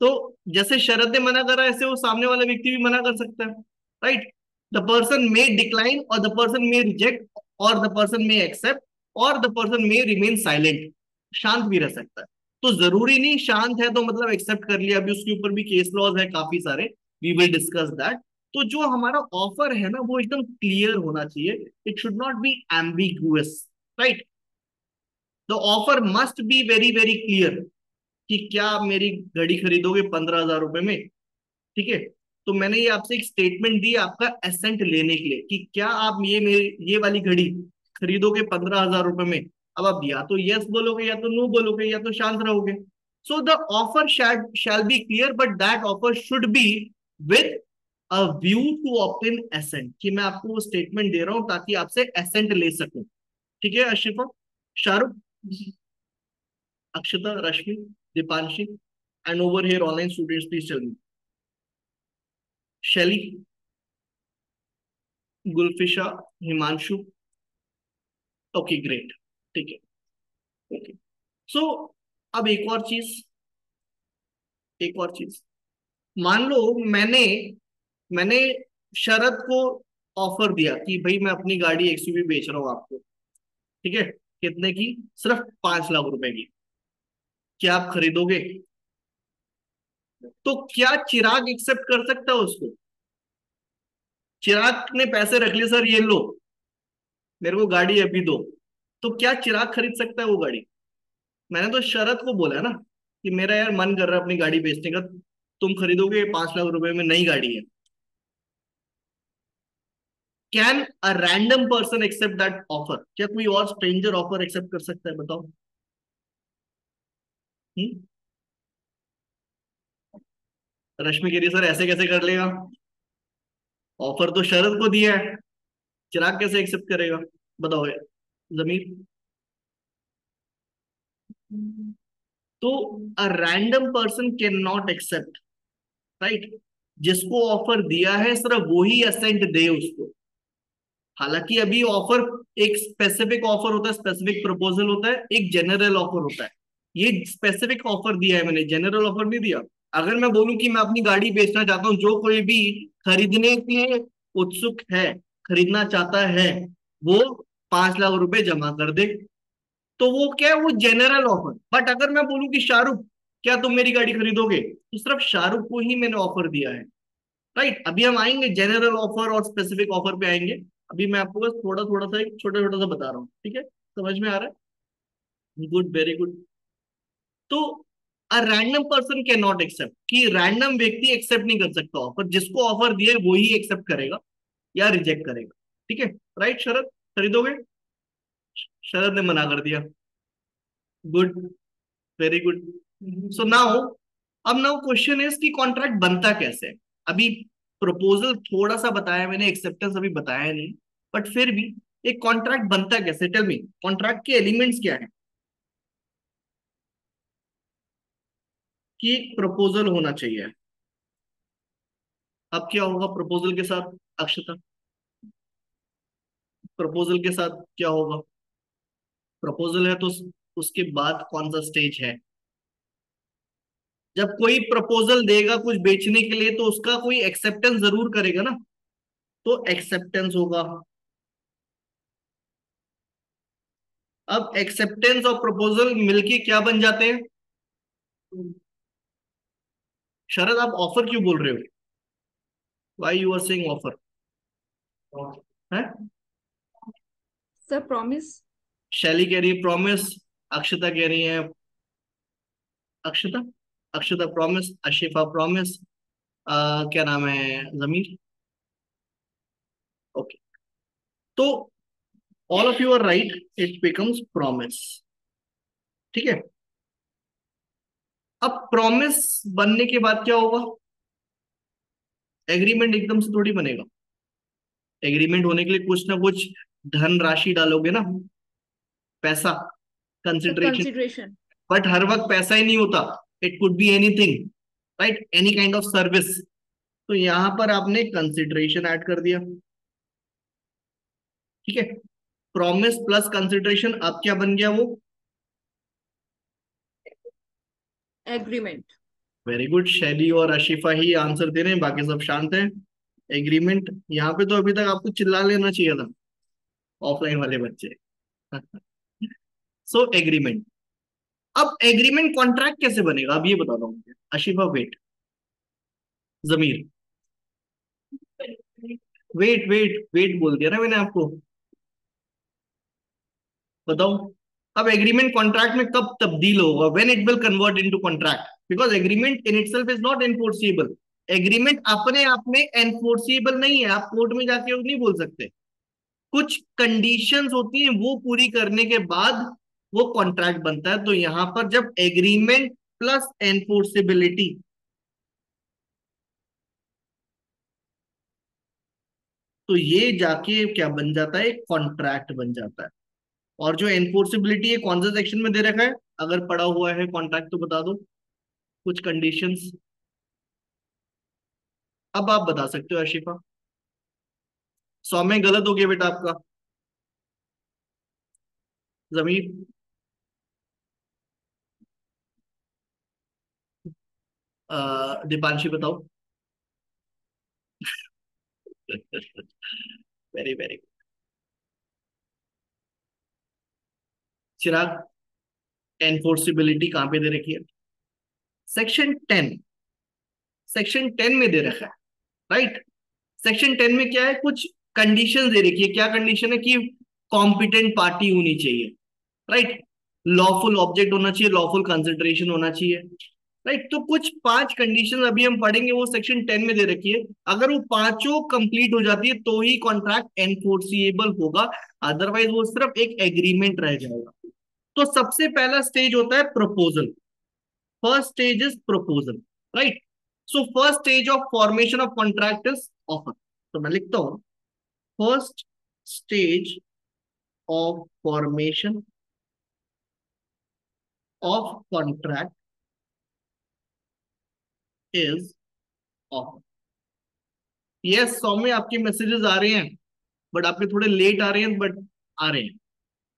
तो जैसे शरद ने मना करा ऐसे वो सामने वाला व्यक्ति भी मना कर सकता है, right. The person may decline और द पर्सन मे रिजेक्ट और द पर्सन मे एक्सेप्ट और the person may remain silent, शांत भी रह सकता है। तो जरूरी नहीं शांत है तो मतलब एक्सेप्ट कर लिया, अभी उसके ऊपर भी केस लॉज है काफी सारे, वी विल डिस्कस दैट। तो जो हमारा ऑफर है ना वो एकदम क्लियर होना चाहिए, it should not be ambiguous, right. The offer must be very very clear कि क्या आप मेरी घड़ी खरीदोगे 15,000 रुपए में। ठीक है, तो मैंने ये आपसे एक स्टेटमेंट दी आपका एसेंट लेने के लिए कि क्या आप ये मेरी ये वाली घड़ी खरीदोगे 15,000 रुपए में। अब आप या तो यस बोलोगे या तो नो बोलोगे या तो शांत रहोगे। So the offer shall be clear but that offer should be with a view to obtain assent, कि मैं आपको वो स्टेटमेंट दे रहा हूं ताकि आपसे एसेंट ले सकूं। ठीक है Ashifa, Shahrukh, Akshata, Rashmi, Deepanshi, and over here online students please tell me, Shelly, Gulfisha, Himanshu. Okay great, ठीक है। ओके, सो अब एक और चीज, मान लो मैंने मैंने शरद को ऑफर दिया कि भाई मैं अपनी गाड़ी एक्सयूवी बेच रहा हूँ आपको, ठीक है, कितने की? सिर्फ 5 लाख रुपए की। क्या आप खरीदोगे? तो क्या चिराग एक्सेप्ट कर सकता है उसको? चिराग ने पैसे रख लिए, सर ये लो, मेरे को गाड़ी अभी दो। तो क्या चिराग खरीद सकता है वो गाड़ी? मैंने तो शरद को बोला है ना कि मेरा यार मन कर रहा है अपनी गाड़ी बेचने का, तुम खरीदोगे? 5 लाख रुपए में नई गाड़ी है। Can a random person accept that offer? क्या कोई और स्ट्रेंजर ऑफर एक्सेप्ट कर सकता है? बताओ। हम्म? रश्मि कह रही है, सर ऐसे कैसे कर लेगा? ऑफर तो शरद को दिया है, चिराग कैसे एक्सेप्ट करेगा? बताओ जमीर। तो a random person can not accept, right? जिसको ऑफर दिया है सिर्फ वो ही असेंट दे उसको। हालांकि अभी ऑफर, एक स्पेसिफिक ऑफर होता है, स्पेसिफिक प्रपोजल होता है, एक जनरल ऑफर होता है। ये स्पेसिफिक ऑफर दिया है मैंने, जनरल ऑफर नहीं दिया। अगर मैं बोलूं कि मैं अपनी गाड़ी बेचना चाहता हूं, जो कोई भी खरीदने के लिए उत्सुक है, खरीदना चाहता है, वो 5 लाख रुपए जमा कर दे, तो वो क्या है, वो जनरल ऑफर। बट अगर मैं बोलूं कि शाहरुख, क्या तुम मेरी गाड़ी खरीदोगे, तो सिर्फ शाहरुख को ही मैंने ऑफर दिया है, राइट? अभी हम आएंगे जनरल ऑफर और स्पेसिफिक ऑफर पे आएंगे। अभी मैं आपको बस थोड़ा थोड़ा सा, एक छोटा छोटा सा बता रहा हूँ, ठीक है? समझ में आ रहा है? Good, very good. तो a random person can not accept, कि रैंडम व्यक्ति एक्सेप्ट नहीं कर सकता ऑफर, जिसको ऑफर दिए वो ही एक्सेप्ट करेगा या रिजेक्ट करेगा, ठीक है? राइट शरद, खरीदोगे? शरद ने मना कर दिया। Good, very good. So now, अब नाउ क्वेश्चन इज कि कॉन्ट्रैक्ट बनता कैसे है? अभी प्रपोजल थोड़ा सा बताया मैंने, एक्सेप्टेंस अभी बताया नहीं, बट फिर भी एक कॉन्ट्रैक्ट बनता कैसे? टेल मी, कॉन्ट्रैक्ट के एलिमेंट्स क्या है? कि एक प्रपोजल होना चाहिए। अब क्या होगा प्रपोजल के साथ, अक्षता? प्रपोजल के साथ क्या होगा? प्रपोजल है तो उसके बाद कौन सा स्टेज है? जब कोई प्रपोजल देगा कुछ बेचने के लिए, तो उसका कोई एक्सेप्टेंस जरूर करेगा ना, तो एक्सेप्टेंस होगा। अब एक्सेप्टेंस और प्रपोजल मिलके क्या बन जाते हैं? शरद आप ऑफर क्यों बोल रहे हो? Why you are saying offer? है?
Sir promise.
शैली कह रही है प्रॉमिस, अक्षता कह रही है, अक्षता, अक्षता प्रॉमिस, अशिफा प्रॉमिस, क्या नाम है, जमीर। ओके, तो all of you are right, it becomes promise, ठीक है? अब प्रॉमिस बनने के बाद क्या होगा? एग्रीमेंट एकदम से थोड़ी बनेगा। एग्रीमेंट होने के लिए कुछ ना कुछ धन राशि डालोगे ना, पैसा,
सर
कंसिडरेशन।
कंसिडरेशन।
बट हर वक्त पैसा ही नहीं होता, it could be anything, right? Any kind of service. तो यहां पर आपने कंसिडरेशन ऐड कर दिया, ठीक है? प्रॉमिस प्लस कंसिडरेशन, अब क्या बन गया वो?
एग्रीमेंट।
वेरी गुड, शैली और अशिफा ही आंसर दे रहे हैं, बाकी सब शांत हैं। एग्रीमेंट, यहाँ पे तो अभी तक आपको चिल्ला लेना चाहिए था, ऑफलाइन वाले बच्चे। सो एग्रीमेंट। अब एग्रीमेंट कॉन्ट्रैक्ट कैसे बनेगा, अब ये बता रहा हूँ मुझे। अशिफा वेट, जमीर वेट वेट वेट बोल दिया ना मैंने आपको, बताओ। अब एग्रीमेंट कॉन्ट्रैक्ट में कब तब्दील होगा? When it will convert into contract, because agreement in itself is not enforceable. Agreement अपने आप में एनफोर्सिबल नहीं है, आप कोर्ट में जाके वो नहीं बोल सकते। कुछ कंडीशंस होती हैं, वो पूरी करने के बाद वो कॉन्ट्रैक्ट बनता है। तो यहां पर जब एग्रीमेंट प्लस एनफोर्सिबिलिटी, तो ये जाके क्या बन जाता है? कॉन्ट्रैक्ट बन जाता है। और जो एनफोर्सिबिलिटी है कौन सा सेक्शन में दे रखा है? अगर पड़ा हुआ है कॉन्ट्रैक्ट तो बता दो कुछ कंडीशंस। अब आप बता सकते हो आशिफा। सौम्य गलत हो गया बेटा आपका। जमीर, दीपांशी बताओ। Very very. चिराग, एनफोर्सिबिलिटी कहां पे दे रखी है? सेक्शन 10। सेक्शन 10 में दे रखा है, राइट। सेक्शन 10 में क्या है, कुछ कंडीशन दे रखी है। क्या कंडीशन है? कि कॉम्पिटेंट पार्टी होनी चाहिए, राइट। लॉफुल ऑब्जेक्ट होना चाहिए, लॉफुल कंसिडरेशन होना चाहिए, राइट। तो कुछ 5 कंडीशन अभी हम पढ़ेंगे, वो सेक्शन 10 में दे रखी है। अगर वो पांचों कंप्लीट हो जाती है तो ही कॉन्ट्रैक्ट एनफोर्सिएबल होगा, अदरवाइज वो सिर्फ एक एग्रीमेंट रह जाएगा। तो सबसे पहला स्टेज होता है proposal. First stage is proposal, right. So first stage of formation of contract is offer. तो मैं लिखता हूं, first stage of formation of contract is offer. Yes Saumya, आपके मैसेजेस आ रहे हैं, बट आपके थोड़े लेट आ रहे हैं, बट आ रहे हैं।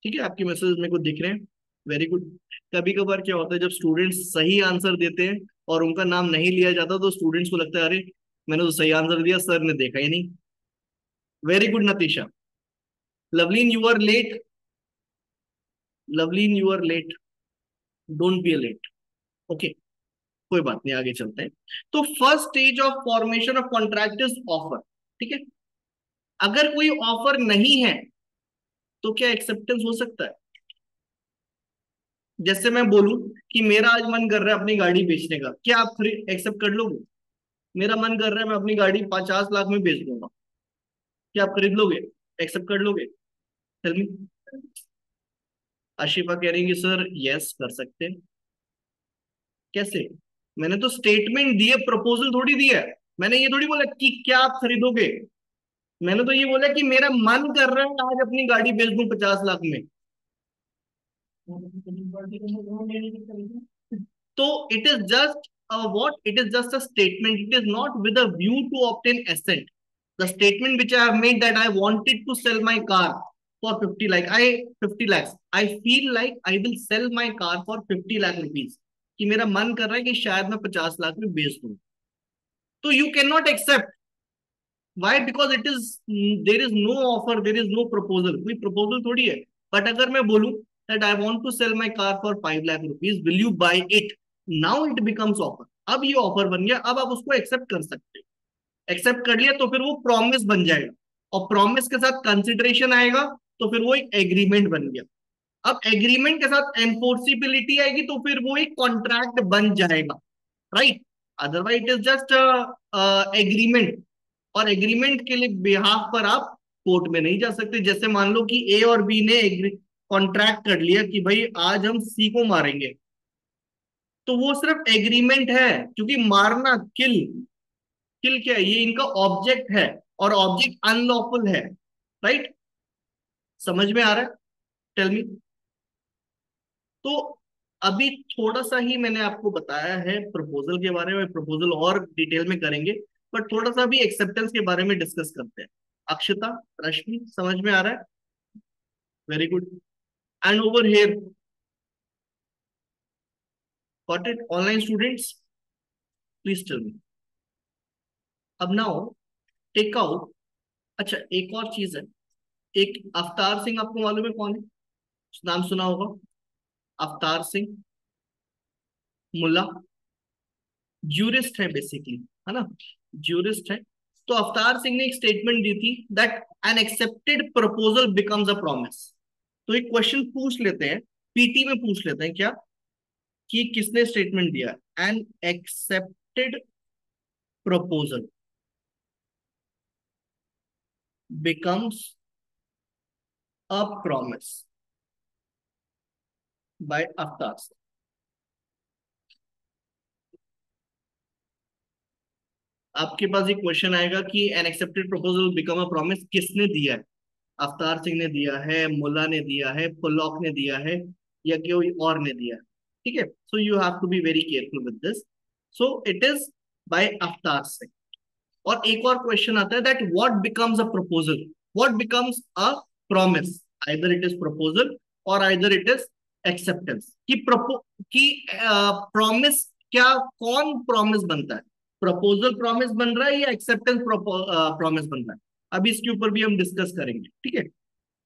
ठीक है, आपके मैसेजेस मेरे को दिख रहे हैं। Very good. कभी कभार क्या होता है, जब स्टूडेंट्स सही आंसर देते हैं और उनका नाम नहीं लिया जाता, तो स्टूडेंट्स को लगता है अरे मैंने तो सही आंसर दिया, सर ने देखा ही नहीं। Very good Natisha. Lovleen you are late. Lovleen you are late, don't be late. Okay, कोई बात नहीं, आगे चलते हैं। तो first stage of formation of contract is offer. ठीक है, अगर कोई ऑफर नहीं है तो क्या एक्सेप्टेंस हो सकता है? जैसे मैं बोलूं कि मेरा आज मन कर रहा है अपनी गाड़ी बेचने का, क्या आप एक्सेप्ट कर लोगे? मेरा मन कर रहा है मैं अपनी गाड़ी 50 लाख में बेच दूंगा, क्या आप खरीद लोगे? एक्सेप्ट कर लोगे? Tell me. आशिफा कह रही है कि सर यस कर सकते हैं। कैसे? मैंने तो स्टेटमेंट दी है, प्रपोजल थोड़ी दिया है। मैंने ये थोड़ी बोला कि क्या आप खरीदोगे। मैंने तो ये बोला कि मेरा मन कर रहा है आज अपनी गाड़ी बेच दूं 50 लाख में। तो it is just what it is just a statement, it is not with a view to obtain assent. The statement which I have made, that I wanted to sell my car for 50 lakhs, I feel like I will sell my car for 50 lakh rupees, कि मेरा मन कर रहा है कि शायद मैं 50 लाख में बेच दूं। तो you can not accept. Why? Because it is, there is no offer, there is no proposal, कोई प्रपोजल थोड़ी है। बट अगर मैं बोलूं that I want to sell my car for 5 lakh rupees, will you buy it? Now it becomes offer. अब ये offer बन गया, अब आप उसको एक्सेप्ट कर सकते हो। एक्सेप्ट कर लिया तो फिर वो प्रॉमिस बन जाएगा, और प्रॉमिस के साथ कंसिडरेशन आएगा, तो फिर वो एक एग्रीमेंट बन गया। अब एग्रीमेंट के साथ एनफोर्सिबिलिटी आएगी, तो फिर वो एक कॉन्ट्रैक्ट बन जाएगा, right. Otherwise it is just agreement, और एग्रीमेंट के लिए बिहाफ पर आप कोर्ट में नहीं जा सकते। जैसे मान लो कि ए और बी ने कॉन्ट्रैक्ट कर लिया कि भाई आज हम सी को मारेंगे, तो वो सिर्फ एग्रीमेंट है, क्योंकि मारना, किल, किल क्या है, ये इनका ऑब्जेक्ट है, और ऑब्जेक्ट अनलॉफुल है, राइट। समझ में आ रहा है? Tell me. तो अभी थोड़ा सा ही मैंने आपको बताया है प्रपोजल के बारे में, प्रपोजल और डिटेल में करेंगे, बट थोड़ा सा भी एक्सेप्टेंस के बारे में डिस्कस करते हैं। अक्षता, रश्मि, समझ में आ रहा है? Very good. And over here, got it? Online students, please tell me. अब नाउ टेक आउट। अच्छा, एक और चीज है, एक अवतार सिंह, आपको मालूम है कौन है? नाम सुना होगा, अवतार सिंह, मुल्ला, ज्यूरिस्ट है बेसिकली, है ना, ज्यूरिस्ट है। तो अवतार सिंह ने एक स्टेटमेंट दी थी that N accepted proposal becomes a promise. तो एक क्वेश्चन पूछ लेते हैं, पीटी में पूछ लेते हैं क्या, कि किसने स्टेटमेंट दिया? An accepted proposal becomes a promise by Avtar Singh. आपके पास एक क्वेश्चन आएगा कि an accepted proposal become a promise किसने दिया है? अवतार सिंह ने दिया है, मुल्ला ने दिया है, पुलॉक ने दिया है, या कोई और ने दिया है? ठीक है, so you have to be very careful with this. So it is by Avtar Singh. और एक और क्वेश्चन आता है that what becomes a proposal, what becomes a promise, either it is proposal और आइदर इट इज एक्सेप्टेंस। कि promise क्या, कौन promise बनता है, प्रपोजल प्रॉमिस बन रहा है या एक्सेप्टेंस प्रॉमिस बन रहा है, अभी इसके ऊपर भी हम डिस्कस करेंगे, ठीक है।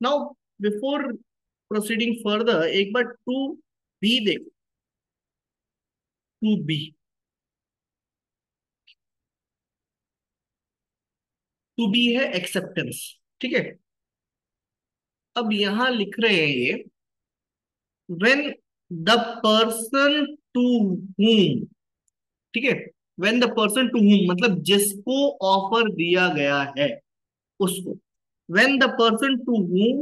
नाउ बिफोर प्रोसीडिंग फर्दर एक बार टू बी देखो, टू बी, टू बी है एक्सेप्टेंस, ठीक है। अब यहां लिख रहे हैं ये when the person to whom, ठीक है, when the person to whom मतलब जिसको ऑफर दिया गया है उसको, when the person to whom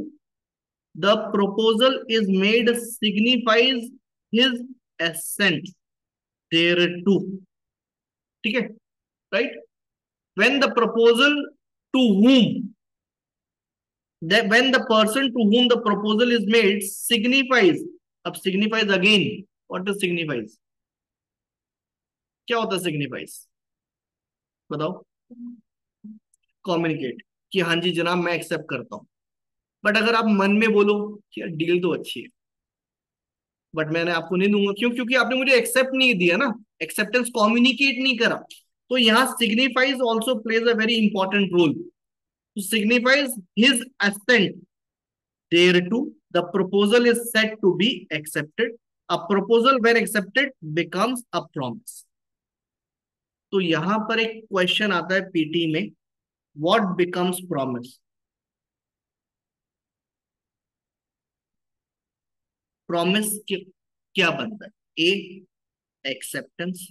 the proposal is made signifies his assent thereto, ठीक है, right. when the proposal to whom that when the person to whom the proposal is made signifies, अब signifies again, what is signifies, क्या होता है signifies, बताओ, communicate कि हाँ जी जनाब मैं एक्सेप्ट करता हूं। बट अगर आप मन में बोलो कि यार डील तो अच्छी है बट मैंने आपको नहीं दूंगा, क्यों, क्योंकि आपने मुझे एक्सेप्ट नहीं दिया ना, एक्सेप्टेंस कम्युनिकेट नहीं करा, तो यहाँ signifies also plays a very important role, to signifies his assent thereto, the proposal is said to be accepted. A proposal when accepted becomes a promise. तो यहां पर एक क्वेश्चन आता है पीटी में, व्हाट बिकम्स प्रॉमिस, प्रॉमिस क्या बनता है, A acceptance,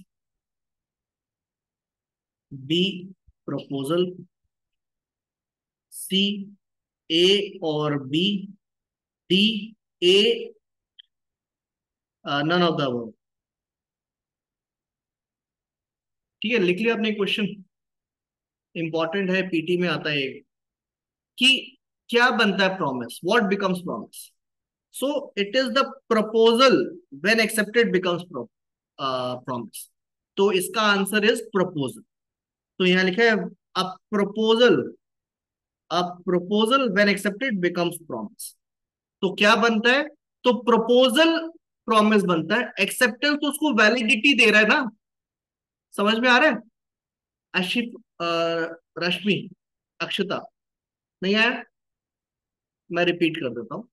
B proposal, C A और B, D A none of the above, ठीक है। लिख लिया आपने क्वेश्चन, इंपॉर्टेंट है, पीटी में आता है कि क्या बनता है promise, what becomes promise. So it is the proposal when accepted becomes promise, तो इसका आंसर इज प्रपोजल। तो यहां लिखा है a proposal, a proposal when accepted becomes promise, तो क्या बनता है, तो प्रपोजल प्रॉमिस बनता है, एक्सेप्टेंस तो उसको वैलिडिटी दे रहा है ना, समझ में आ रहा है, आशिफ, रश्मि, अक्षता, नहीं आया, मैं रिपीट कर देता हूं,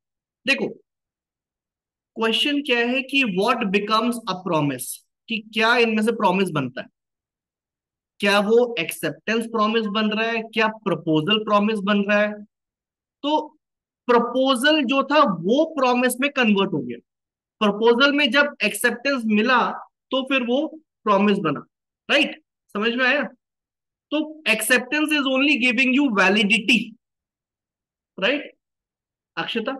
देखो क्वेश्चन क्या है कि व्हाट बिकम्स अ प्रॉमिस, कि क्या इनमें से प्रॉमिस बनता है, क्या वो एक्सेप्टेंस प्रॉमिस बन रहा है, क्या प्रपोजल प्रॉमिस बन रहा है। तो प्रपोजल जो था वो प्रॉमिस में कन्वर्ट हो गया, प्रपोजल में जब एक्सेप्टेंस मिला तो फिर वो प्रॉमिस बना, राइट, समझ में आया। तो acceptance is only giving you validity, right Akshata.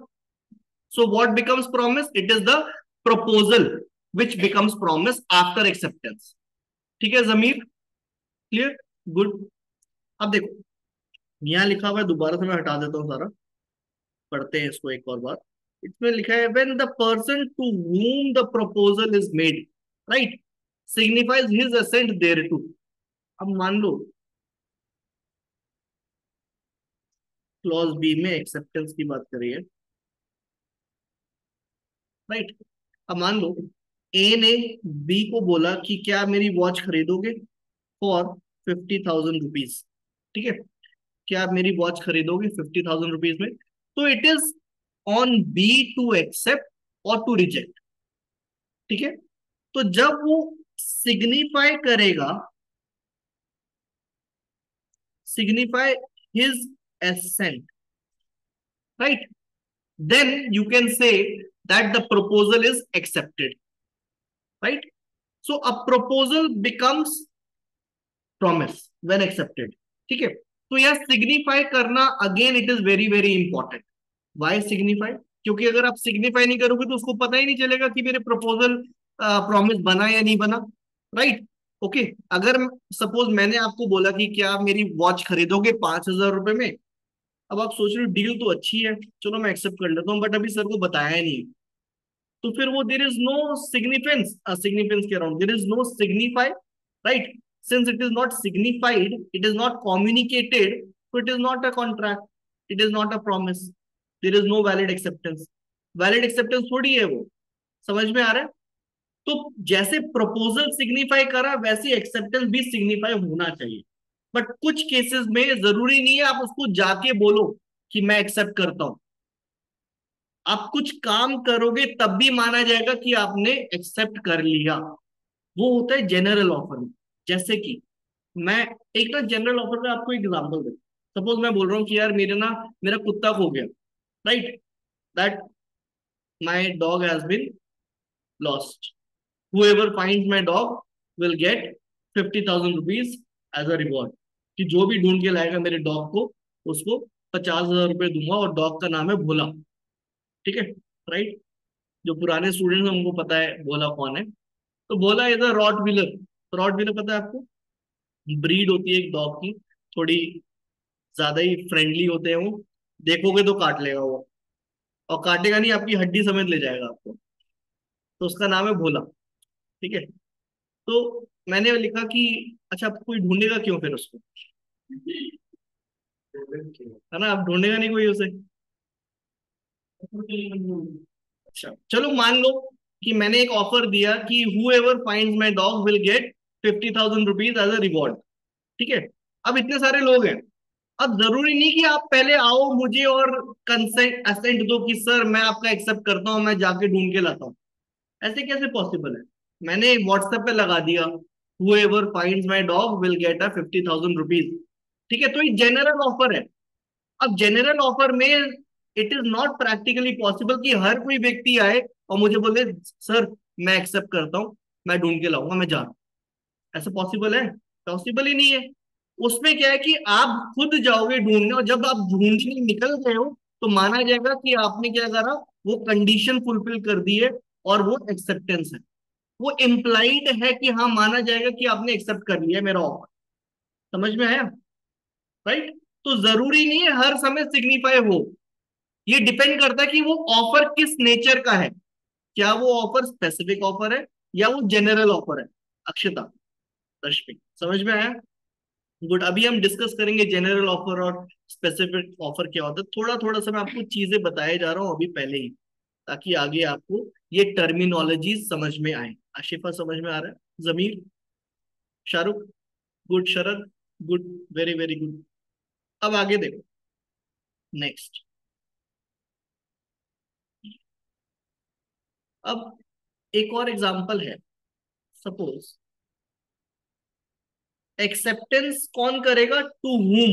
So what becomes promise? It is the proposal which becomes promise after acceptance. ठीक है जमीर, क्लियर, गुड। अब देखो यहां लिखा हुआ है, दोबारा से मैं हटा देता हूं सारा, पढ़ते हैं इसको एक और बार। इसमें लिखा है when the person to whom the proposal is made, right, signifies his assent thereto। अब मान लो क्लॉज बी में एक्सेप्टेंस की बात करिए, राइट। अब मान लो ए ने बी को बोला कि क्या मेरी वॉच खरीदोगे फॉर 50,000 रुपीज, ठीक है, क्या आप मेरी वॉच खरीदोगे 50,000 रुपीज में, तो it is on B to accept और टू रिजेक्ट, ठीक है। तो जब वो सिग्निफाई करेगा, signify his assent, right, then you can say that the proposal is accepted, right? So a proposal becomes promise when accepted, ठीक है। तो यह सिग्निफाई करना again it is very very important. Why signify, क्योंकि अगर आप signify नहीं करोगे तो उसको पता ही नहीं चलेगा कि मेरे प्रपोजल प्रॉमिस बना या नहीं बना, राइट, ओके। अगर सपोज मैंने आपको बोला कि क्या आप मेरी वॉच खरीदोगे 5,000 रुपए में, अब आप सोच रहे हो डील तो अच्छी है, चलो मैं एक्सेप्ट कर लेता हूँ, बट अभी सर को बताया नहीं, तो फिर वो there is no significance, significance के around there is no signify, right, since it is not signified, it is not communicated, so it is not a contract, it is not a promise, there is no valid acceptance. Valid acceptance थोड़ी है वो, समझ में आ रहा है? तो जैसे प्रपोजल सिग्निफाई करा वैसे एक्सेप्टेंस भी सिग्निफाई होना चाहिए, बट कुछ केसेस में जरूरी नहीं है आप उसको जाके बोलो कि मैं एक्सेप्ट करता हूं। आप कुछ काम करोगे तब भी माना जाएगा कि आपने एक्सेप्ट कर लिया। वो होता है जनरल ऑफर में। जैसे कि मैं एक ना जनरल ऑफर में आपको एग्जांपल दे, सपोज मैं बोल रहा हूँ कि यार मेरा कुत्ता खो गया, right, that my dog has been lost, whoever finds my dog will get 50,000 rupees as a reward, कि जो भी ढूंढ के लाएगा मेरे डॉग को उसको 50,000 रुपए दूंगा, और डॉग का नाम है भोला, ठीक है, राइट। जो पुराने स्टूडेंट्स हैं उनको पता है भोला कौन है। तो Bhola is a Rottweiler. Rottweiler पता है आपको? ब्रीड होती है एक डॉग की, थोड़ी ज्यादा ही फ्रेंडली होते हैं वो, देखोगे तो काट लेगा वो, और काटेगा नहीं, आपकी हड्डी समेत ले जाएगा आपको। तो उसका नाम है भोला, ठीक है। तो मैंने लिखा कि अच्छा कोई ढूंढेगा क्यों फिर उसको, है ना, आप ढूंढेगा नहीं कोई उसे। अच्छा चलो मान लो कि मैंने एक ऑफर दिया कि whoever finds my dog will get 50,000 rupees as a reward, ठीक है। अब इतने सारे लोग हैं, अब जरूरी नहीं कि आप पहले आओ मुझे और कंसेंट असेंट दो कि सर मैं आपका एक्सेप्ट करता हूं, मैं जाके ढूंढ के लाता हूं। ऐसे कैसे पॉसिबल है? मैंने व्हाट्सएप पे लगा दिया whoever finds my dog will get a 50,000 rupees, ठीक है। तो ये जनरल ऑफर है। अब जनरल ऑफर में it is not practically possible कि हर कोई व्यक्ति आए और मुझे बोले सर मैं एक्सेप्ट करता हूं, मैं ढूंढ के लाऊंगा, मैं जा रहा हूं। ऐसा पॉसिबल है? पॉसिबल ही नहीं है। उसमें क्या है कि आप खुद जाओगे ढूंढने, और जब आप ढूंढने निकल गए हो तो माना जाएगा कि आपने क्या करा, वो कंडीशन फुलफिल कर दी है, और वो एक्सेप्टेंस है, वो इम्प्लाइड है कि हाँ माना जाएगा कि आपने एक्सेप्ट कर लिया मेरा ऑफर। समझ में आया? राइट। तो जरूरी नहीं है हर समय सिग्निफाई हो, ये डिपेंड करता है कि वो ऑफर किस नेचर का है, क्या वो ऑफर स्पेसिफिक ऑफर है या वो जनरल ऑफर है। अक्षता, रश्मि, समझ में आया? गुड। अभी हम डिस्कस करेंगे जनरल ऑफर और स्पेसिफिक ऑफर क्या होता है। थोड़ा थोड़ा सा मैं आपको चीजें बताए जा रहा हूँ अभी पहले ही, ताकि आगे आपको ये टर्मिनोलॉजी समझ में आए। आशिफा समझ में आ रहा है? जमीर, शाहरुख, गुड, शरद, गुड, वेरी वेरी गुड। अब आगे देखो, नेक्स्ट। अब एक और एग्जांपल है, सपोज एक्सेप्टेंस कौन करेगा? To whom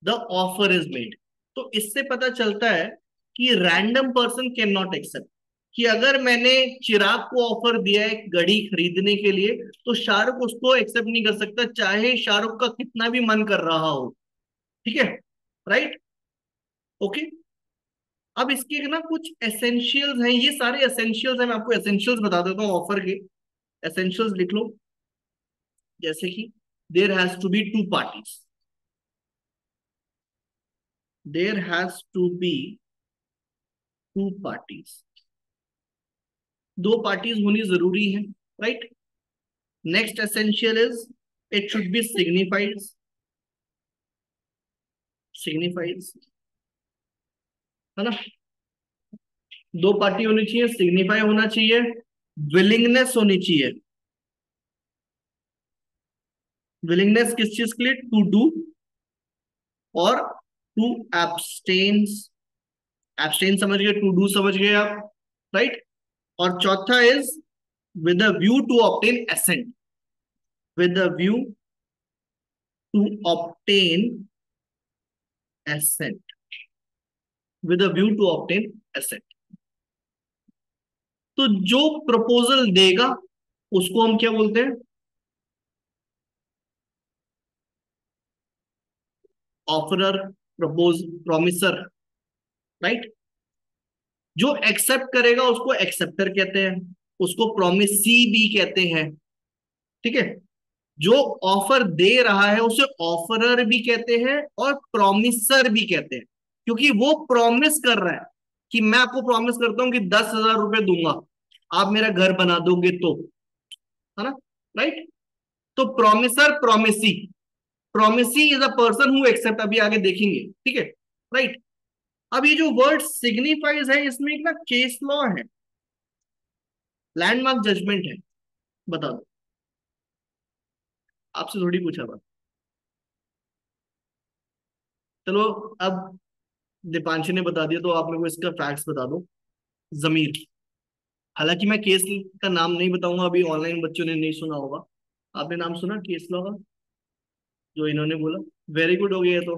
the offer is made. तो इससे पता चलता है कि random person can not accept. कि अगर मैंने चिराग को ऑफर दिया है घड़ी खरीदने के लिए, तो शाहरुख उसको एक्सेप्ट नहीं कर सकता, चाहे शाहरुख का कितना भी मन कर रहा हो, ठीक है, राइट, ओके। अब इसके ना कुछ एसेंशियल्स हैं, ये सारे एसेंशियल्स हैं, मैं आपको एसेंशियल्स बता देता हूँ ऑफर के। एसेंशियल्स लिख लो, जैसे कि there has to be two parties, there has to be two parties, दो पार्टीज होनी जरूरी है, right. Next essential is it should be signified, signified, है ना। दो पार्टी होनी चाहिए, सिग्निफाई होना चाहिए, विलिंगनेस होनी चाहिए। विलिंगनेस किस चीज के लिए? टू डू और टू एब्सटेन्स। एब्सटेन समझ गए, टू डू समझ गए आप, राइट। और चौथा is with a view to obtain assent, with a view to obtain assent, with a view to obtain assent. तो जो प्रपोजल देगा उसको हम क्या बोलते हैं? Offeror, propose, promisor, right. जो एक्सेप्ट करेगा उसको एक्सेप्टर कहते हैं, उसको प्रॉमिसी भी कहते हैं, ठीक है। जो ऑफर दे रहा है उसे ऑफरर भी कहते हैं और प्रॉमिसर भी कहते हैं, क्योंकि वो प्रॉमिस कर रहा है कि मैं आपको प्रॉमिस करता हूं कि 10,000 रुपए दूंगा, आप मेरा घर बना दोगे तो, है ना, राइट। तो promisor, promisee, promisee is a person who accept, अभी आगे देखेंगे, ठीक है, राइट। अब ये जो वर्ड सिग्निफाइज है, इसमें एक ना केस लॉ है, लैंडमार्क जजमेंट है, बता दो, आपसे थोड़ी पूछा था। चलो, अब दीपांशी ने बता दिया तो आप मेरे को इसका फैक्ट्स बता दो। जमीर, हालांकि मैं केस का नाम नहीं बताऊंगा, अभी ऑनलाइन बच्चों ने नहीं सुना होगा। आपने नाम सुना केस लॉ का, जो इन्होंने बोला? वेरी गुड हो गया, तो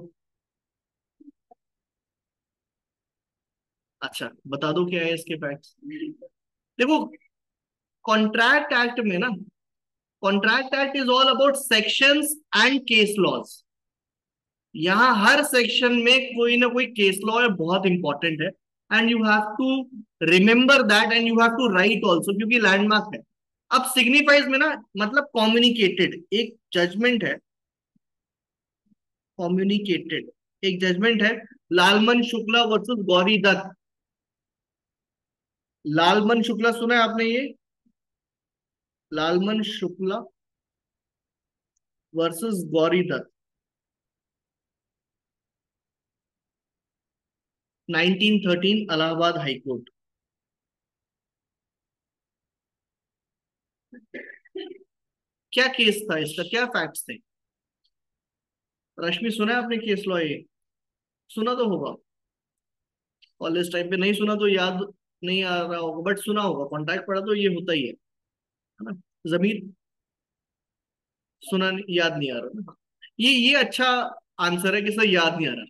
अच्छा बता दो क्या है इसके फैक्ट्स। देखो, कॉन्ट्रैक्ट एक्ट में ना, contract act is all about sections and case laws. यहाँ हर सेक्शन में कोई ना कोई केस लॉ है, बहुत इंपॉर्टेंट है, and you have to remember that and you have to write also, क्योंकि लैंडमार्क है। अब सिग्निफाइज में ना, मतलब कम्युनिकेटेड, एक जजमेंट है, कम्युनिकेटेड एक जजमेंट है, लालमन शुक्ला वर्सेस गौरी दत्त। लालमन शुक्ला सुना है आपने ये? Lalman Shukla versus Gauri Dutt, 1913 Allahabad high court. क्या केस था इसका, क्या फैक्ट्स थे? रश्मि, सुना है आपने केस लॉ ये? सुना तो होगा, कॉलेज टाइम पे नहीं सुना तो याद नहीं आ रहा होगा, बट सुना होगा, कॉन्ट्रैक्ट पढ़ा तो ये होता ही है ना। जमीर, सुना याद नहीं आ रहा ना? ये अच्छा आंसर है कि सर याद नहीं आ रहा।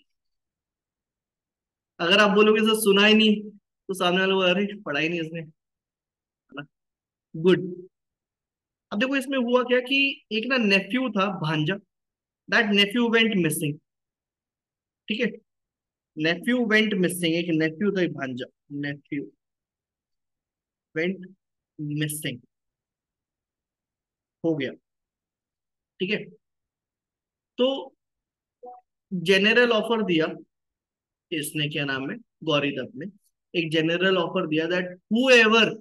अगर आप बोलोगे सर सुना ही नहीं, तो सामने वाले को, अरे पढ़ा ही नहीं इसने, है ना। गुड। अब देखो इसमें हुआ क्या कि एक ना नेफ्यू था, भांजा, दैट नेफ्यू वेंट मिसिंग, ठीक है। नेफ्यू वेंट मिसिंग, एक नेफ्यू था, एक भांजा, नेफ्यू वेंट मिसिंग हो गया, ठीक है। तो जेनरल ऑफर दिया इसने, क्या नाम है, गौरी दत्त ने, एक जेनरल ऑफर दिया that whoever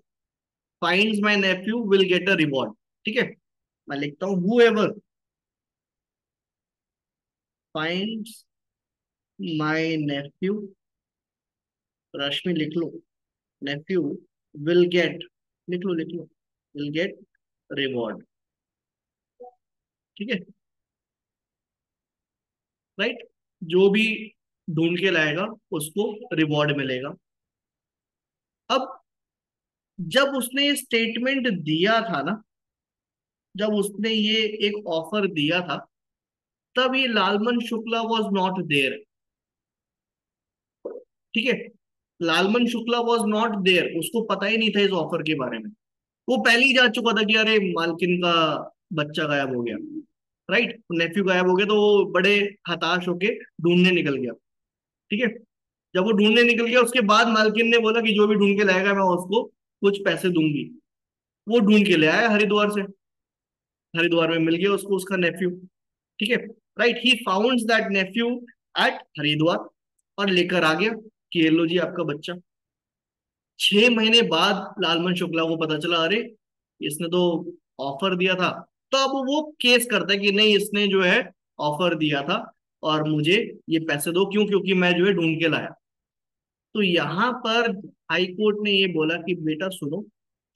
finds my Neiphiu will get a reward, ठीक है। मैं लिखता हूं, हूएवर फाइंड्स माय नेफ्यू, रश्मि लिख लो, नेफ्यू विल गेट, लिख लो लिख लो, विल गेट रिवॉर्ड, ठीक है, राइट। जो भी ढूंढ के लाएगा उसको रिवॉर्ड मिलेगा। अब जब उसने ये स्टेटमेंट दिया था ना, जब उसने ये एक ऑफर दिया था, तब ये Lalman Shukla was not there, ठीक है। Lalman Shukla was not there, उसको पता ही नहीं था इस ऑफर के बारे में। वो पहले ही जा चुका था कि अरे मालकिन का बच्चा गायब हो गया, राइट, नेफ्यू गायब हो गया, तो वो बड़े हताश होके ढूंढने निकल गया, ठीक है। जब वो ढूंढने निकल गया, उसके बाद मालकिन ने बोला कि जो भी ढूंढ के लाएगा मैं उसको कुछ पैसे दूंगी। वो ढूंढ के ले आया हरिद्वार से, हरिद्वार में मिल गया उसको उसका नेफ्यू, ठीक है, right. He found that nephew at Haridwar, और लेकर आ गया कि ये लो जी आपका बच्चा। 6 महीने बाद लालमन शुक्ला को पता चला, अरे इसने तो ऑफर दिया था। तो अब वो केस करता है कि नहीं, इसने जो है ऑफर दिया था और मुझे ये पैसे दो, क्यों? क्योंकि मैं जो है ढूंढ के लाया। तो यहां पर हाई कोर्ट ने ये बोला कि बेटा सुनो,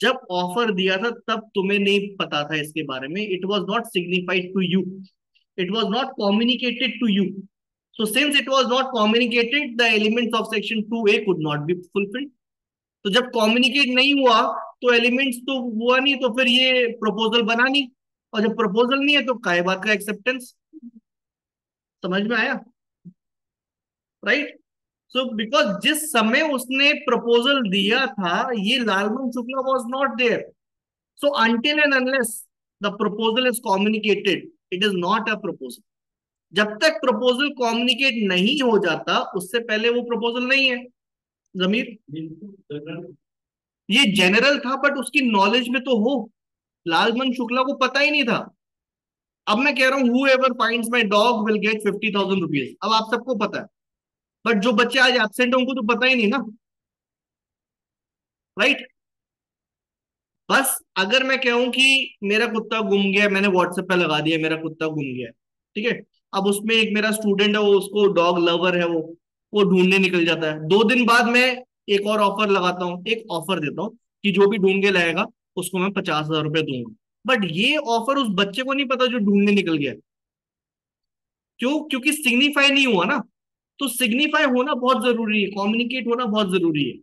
जब ऑफर दिया था तब तुम्हें नहीं पता था इसके बारे में, it was not signified to you, it was not communicated to you. So since it was not communicated, the elements of section 2A could not be fulfilled. तो जब कम्युनिकेट नहीं हुआ तो एलिमेंट्स तो हुआ नहीं, तो फिर ये प्रपोजल बना नहीं, और जब प्रपोजल नहीं है तो काय बात का एक्सेप्टेंस। समझ में आया? राइट। सो बिकॉज जिस समय उसने प्रपोजल दिया था, ये Lalman Shukla was not there, so until and unless the proposal is communicated, it is not a proposal. जब तक प्रपोजल कम्युनिकेट नहीं हो जाता, उससे पहले वो प्रपोजल नहीं है। जमीर, ये जनरल था, बट उसकी नॉलेज में तो हो, लालमन शुक्ला को पता ही नहीं था। अब मैं कह रहा हूं, who ever finds my dog will get 50,000 rupees, अब आप सबको पता है, बट जो बच्चे आज एब्सेंट है उनको तो पता ही नहीं ना, राइट। बस अगर मैं कहूं कि मेरा कुत्ता गुम गया, मैंने व्हाट्सएप पे लगा दिया मेरा कुत्ता गुम गया, ठीक है। अब उसमें एक मेरा स्टूडेंट है, वो उसको डॉग लवर है, वो ढूंढने निकल जाता है। 2 दिन बाद मैं एक और ऑफर लगाता हूँ, एक ऑफर देता हूँ कि जो भी ढूंढ के लाएगा उसको मैं 50,000 रुपये दूंगा। बट ये ऑफर उस बच्चे को नहीं पता जो ढूंढने निकल गया। क्यों? क्योंकि सिग्निफाई नहीं हुआ ना। तो सिग्निफाई होना बहुत जरूरी है, कम्युनिकेट होना बहुत जरूरी है।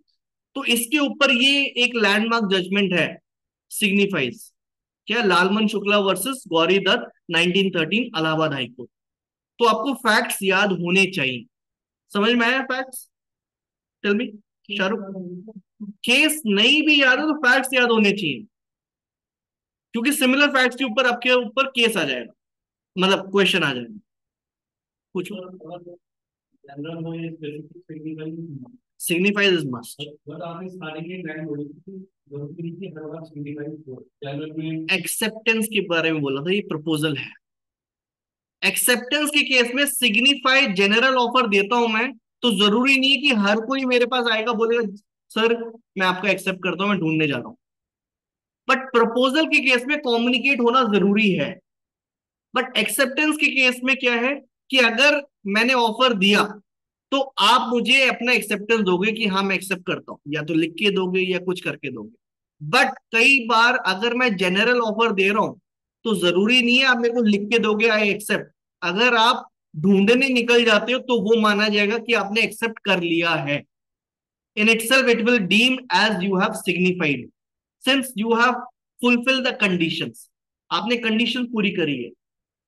तो इसके ऊपर ये एक लैंडमार्क जजमेंट है, सिग्निफाइज। क्या? Lalman Shukla versus Gauri Dutt, 1913, Allahabad high court. तो आपको फैक्ट्स याद होने चाहिए। समझ में आया facts? Tell me Shahrukh. Case नहीं भी याद है तो फैक्ट्स याद होने चाहिए, क्योंकि सिमिलर फैक्ट्स के ऊपर आपके ऊपर केस आ जाएगा, मतलब क्वेश्चन आ जाएगा। पूछो।
जनरल में specific technical
signifies is must.
But आपने स्टार्टिंग में लाइन बोली थी जरूरी नहीं कि हर बार सिग्निफाई हो। जनरल में
एक्सेप्टेंस के बारे में बोला था, ये प्रपोजल है। एक्सेप्टेंस के केस में सिग्निफाई जनरल ऑफर देता हूं मैं, तो जरूरी नहीं है कि हर कोई मेरे पास आएगा बोलेगा सर मैं आपका एक्सेप्ट करता हूं, मैं ढूंढने जा रहा हूं। बट प्रपोजल के केस में कम्युनिकेट होना जरूरी है। बट एक्सेप्टेंस के केस में क्या है कि अगर मैंने ऑफर दिया तो आप मुझे अपना एक्सेप्टेंस दोगे कि हाँ मैं एक्सेप्ट करता हूं, या तो लिख के दोगे या कुछ करके दोगे। बट कई बार अगर मैं जनरल ऑफर दे रहा हूं तो जरूरी नहीं है आप मेरे को लिख के दोगे आई एक्सेप्ट। अगर आप ढूंढने निकल जाते हो तो वो माना जाएगा कि आपने एक्सेप्ट कर लिया है। इन itself it will deem as you have signified since you have fulfilled the conditions। आपने कंडीशन पूरी करी है,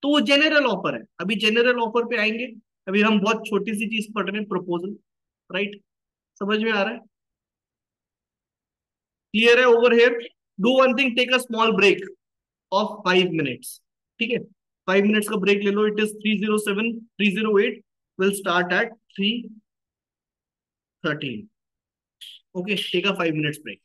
तो वो जनरल ऑफर है। अभी जनरल ऑफर पे आएंगे। अभी हम बहुत छोटी सी चीज पढ़ रहे हैं, प्रपोजल। राइट? समझ में आ रहा है? क्लियर है over here? Do one thing, take a small break of 5 minutes. ठीक है, 5 मिनट्स का ब्रेक ले लो। It is 307 308, will start at 3:13। Okay, take a 5 minutes break.